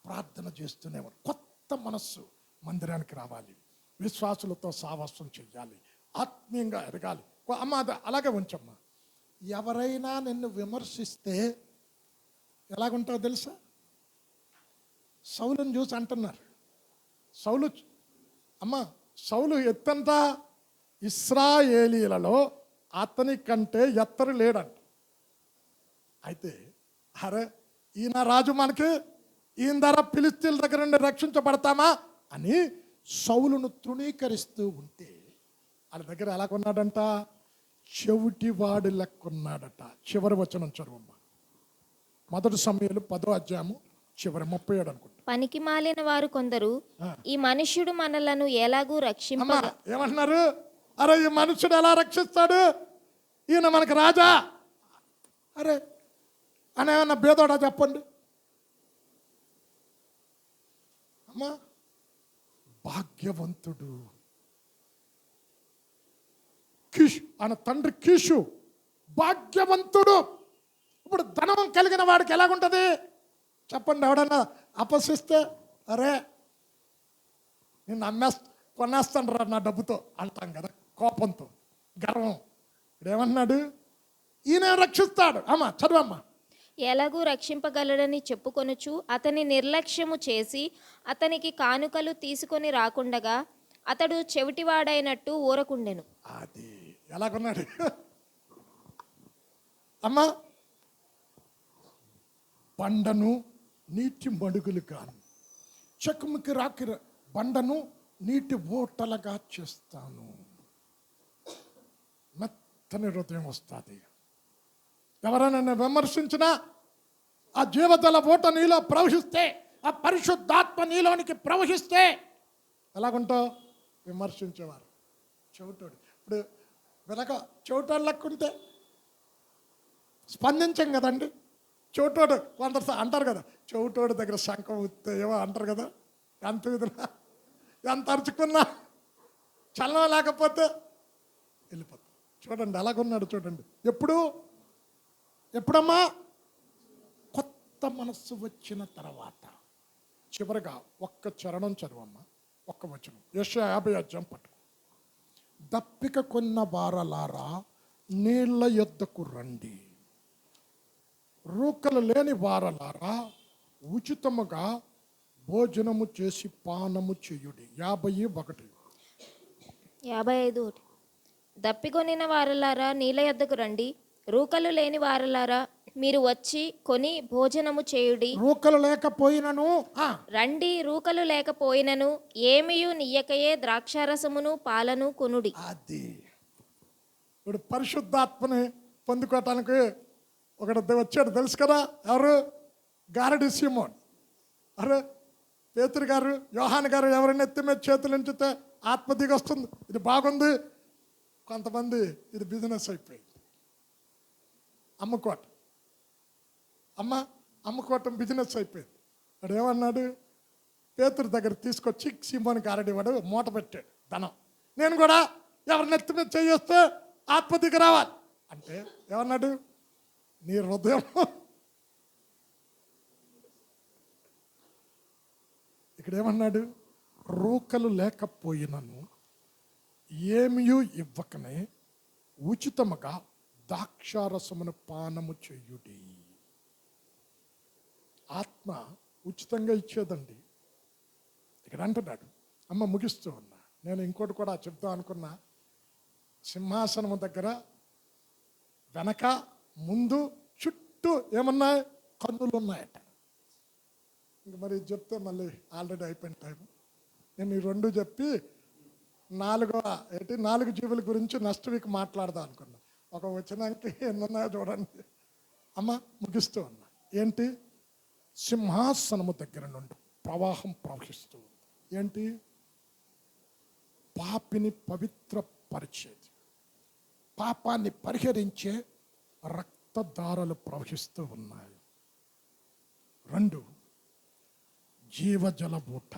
ప్రార్థన చేస్తూనే ఉంటాం. కొత్త మనస్సు మందిరానికి రావాలి, విశ్వాసులతో సావాసం చెయ్యాలి, ఆత్మీయంగా ఎదగాలి. అమ్మ అది అలాగే ఉంచమ్మా. ఎవరైనా నిన్ను విమర్శిస్తే ఎలాగుంటావో తెలుసా? సౌలుని చూసి అంటున్నారు, సౌలు ఎత్తంట ఇశ్రాయేలీలలో అతని కంటే ఎత్తరు లేడంట. అయితే అరే ఈయన రాజు, మనకి ఈయన ద్వారా ఫిలిస్తీన్ల దగ్గర నుండి రక్షించబడతామా అని సౌలును తృణీకరిస్తూ ఉంటే వాళ్ళ దగ్గర ఎలా కొన్నాడంట? చెవిటివాడు లెక్కున్నాడట. చివరి వచనం చదువమ్మ, 1 సమూయేలు 10వ అధ్యాయము చివరి 37 అనుకుంటా. పనికి మాలిన వారు కొందరు ఈ మనుష్యుడు మనలను ఎలాగూ రక్షింప ఏమంటున్నారు? అరే ఈ మనుషుడు ఎలా రక్షిస్తాడు? ఈయన మనకి రాజా? అరే అని ఏమన్నా భేదోడా చెప్పండి అమ్మా. భాగ్యవంతుడు కీషు, ఆయన తండ్రి కీషు భాగ్యవంతుడు. ఇప్పుడు ధనం కలిగిన వాడికి ఎలాగుంటుంది చెప్పండి? ఎవడన్నా అపసిస్తే అరే నేను కొనేస్తాను రా నా డబ్బుతో అంటాం కదా, కోపంతో, గర్వం. ఇప్పుడు ఏమన్నాడు? ఈయన రక్షిస్తాడు. అమ్మా చదువమ్మా. ఎలాగూ రక్షింపగలడని చెప్పుకొనుచు అతని నిర్లక్ష్యము చేసి అతనికి కానుకలు తీసుకొని రాకుండగా అతడు చెవిటివాడైనట్టు ఊరకుండెను. అది ఎలాగున్నాడు అమ్మా? బండను నీటి మడుగులు కాను, చెక్కుముకి రాకి బండను నీటి ఓటలుగా చేస్తాను. మెత్తని హృదయం వస్తుంది. ఎవరైనా విమర్శించినా ఆ జీవజల ఓట నీలో ప్రవహిస్తే, ఆ పరిశుద్ధాత్మ నీలోనికి ప్రవహిస్తే ఎలాగుంటావు? విమర్శించేవారు చెవిటోడు. ఇప్పుడు వెనక చెవిటోడు లెక్కుంటే స్పందించాం కదండి. చెవిటోడు కొందరు అంటారు కదా, చెవిటోడు దగ్గర శంఖం ఉత్తే ఏమో అంటారు కదా. ఎంత విధులా, ఎంత అరుచుకున్నా చలనం లేకపోతే వెళ్ళిపోతాం. చూడండి అలాగున్నాడు చూడండి. ఎప్పుడమ్మా? కొత్త మనస్సు వచ్చిన తర్వాత. చివరిగా ఒక్క చరణం చదువమ్మా, ఒక్క వచనం. యెషయా 50 అధ్యాయం పట్టు. దప్పిక కొన్న వారలారా నీళ్ల యొద్దకు రండి, రూకలు లేని వారలారా ఉచితముగా భోజనము చేసి పానము చేయుడి. 51. 55. దప్పికొనిన వారలారా నీళ్ళ యొద్దకు రండి, రూకలు లేని వారలారా మీరు వచ్చి కొని భోజనము చేయుడి. రూకలు లేకపోయినను రండి, రూకలు లేకపోయినను ఏమియు నియ్యకయే ద్రాక్షారసమును పాలను కొనుడి. అది ఇప్పుడు పరిశుద్ధాత్మని పొందుకోవటానికి ఒకడు వచ్చాడు తెలుసు కదా, ఎవరు? గారడి సీమోన్. అరే పేతురు గారు, యోహాన్ గారు ఎవరైనా ఎత్తి మీద చేతులు ఉంచితే ఆత్మ దిగి వస్తుంది. ఇది బాగుంది. కొంతమంది ఇది బిజినెస్ అయిపోయింది. అమ్ముకోవటం బిజినెస్ అయిపోయింది. వాడు ఏమన్నాడు? పేతురు దగ్గర తీసుకొచ్చి సీమోన్ గారడి వాడు మూట పెట్టాడు ధనం. నేను కూడా ఎవరిని ఎత్తి మీద చేస్తే ఆత్మ దిగి రావాలి అంటే ఏమన్నాడు? నీ హృదయం ఇక్కడ ఏమన్నాడు? రూకలు లేకపోయినను ఏమియూ ఇవ్వకనే ఉచితముగా ద్రాక్షారసమును పానము చేయుడి. ఆత్మ ఉచితంగా ఇచ్చేదండి. ఇక్కడ అంటున్నాడు. అమ్మ ముగిస్తూ ఉన్నా. నేను ఇంకోటి కూడా చెప్తాను అనుకున్నా. సింహాసనము దగ్గర వెనక ముందు చుట్టూ ఏమన్నాయి? కన్నులు ఉన్నాయట. ఇంక మరి చెప్తే మళ్ళీ ఆల్రెడీ అయిపోయిన టైం. నేను ఈ రెండు చెప్పి నాలుగు జీవుల గురించి నెక్స్ట్ వీక్ మాట్లాడదాం అనుకున్నా. ఒక వచనానికి ఎన్నున్నాయో చూడండి. అమ్మ ముగిస్తూ ఉన్నా. ఏంటి? సింహాసనము దగ్గర నుండి ప్రవాహం ప్రవహిస్తూ ఉంది. ఏంటి? పాపిని పవిత్రపరిచేది, పాపాన్ని పరిహరించే రక్తధారలు ప్రవహిస్తూ ఉన్నాయి. 2 జీవజల బూట,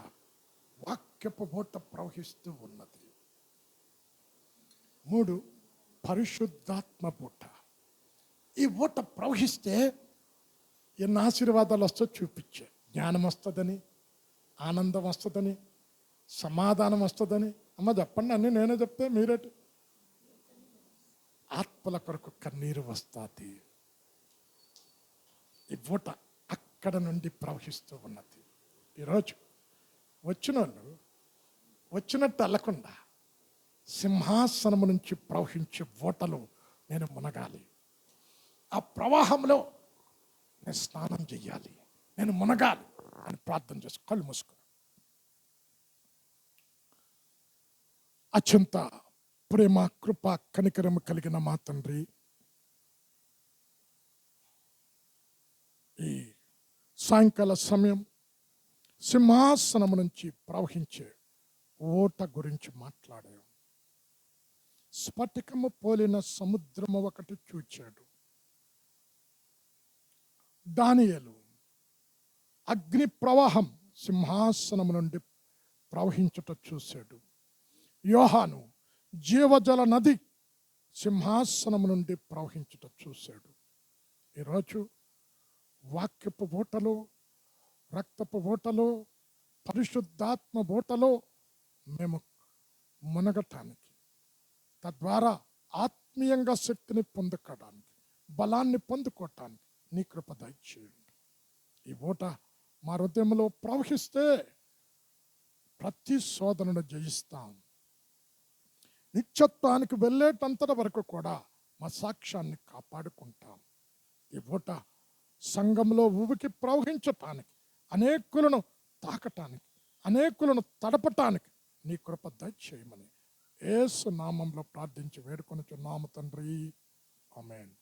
వాక్యపు బూట ప్రవహిస్తూ ఉన్నది. 3 పరిశుద్ధాత్మ బూట. ఈ బూట ప్రవహిస్తే ఎన్ని ఆశీర్వాదాలు వస్తో చూపించే. జ్ఞానం వస్తుందని, ఆనందం వస్తుందని, సమాధానం వస్తుందని. అమ్మ చెప్పండి, అన్నీ నేనే చెప్తే మీరేటి? ఆత్మల కొరకు కన్నీరు వస్తుంది. ఈ బూట అక్కడ నుండి ప్రవహిస్తూ ఉన్నది. ఈరోజు వచ్చిన వాళ్ళు వచ్చినట్టు అల్లకుండా సింహాసనము నుంచి ప్రవహించే బూటలు నేను మునగాలి. ఆ ప్రవాహంలో నేను స్నానం చెయ్యాలి, నేను మునగాలి అని ప్రార్థన చేసి కళ్ళు మూసుకో. అత్యంత ప్రేమ, కృప, కనికరం కలిగిన మా తండ్రి, ఈ సాయంకాల సమయం సింహాసనం నుంచి ప్రవహించే ఓట గురించి మాట్లాడాం. స్ఫటికము పోలిన సముద్రము ఒకటి చూచాడు. దానియేలు అగ్ని ప్రవాహం సింహాసనం నుండి ప్రవహించుట చూశాడు. యోహాను జీవజల నది సింహాసనం నుండి ప్రవహించుట చూశాడు. ఈరోజు వాక్యపు బూటలు, రక్తపు బూటలు, పరిశుద్ధాత్మ బూటలు మేము మునగటానికి, తద్వారా ఆత్మీయంగా శక్తిని పొందుకోవడానికి, బలాన్ని పొందుకోవటానికి నీ కృప దయచేయండి. ఈ బూట మా హృదయంలో ప్రవహిస్తే ప్రతి శోధనను జయిస్తాం. నిత్యత్వానికి వెళ్ళేటంతటి వరకు కూడా మా సాక్ష్యాన్ని కాపాడుకుంటాం. ఈ బూట సంఘంలో ఊవికి ప్రవహించటానికి, అనేకులను తాకటానికి, అనేకులను తడపటానికి నీ కృప దయచేయమని యేసు నామంలో ప్రార్థించి వేడుకొనుచున్నాము తండ్రి. ఆమేన్.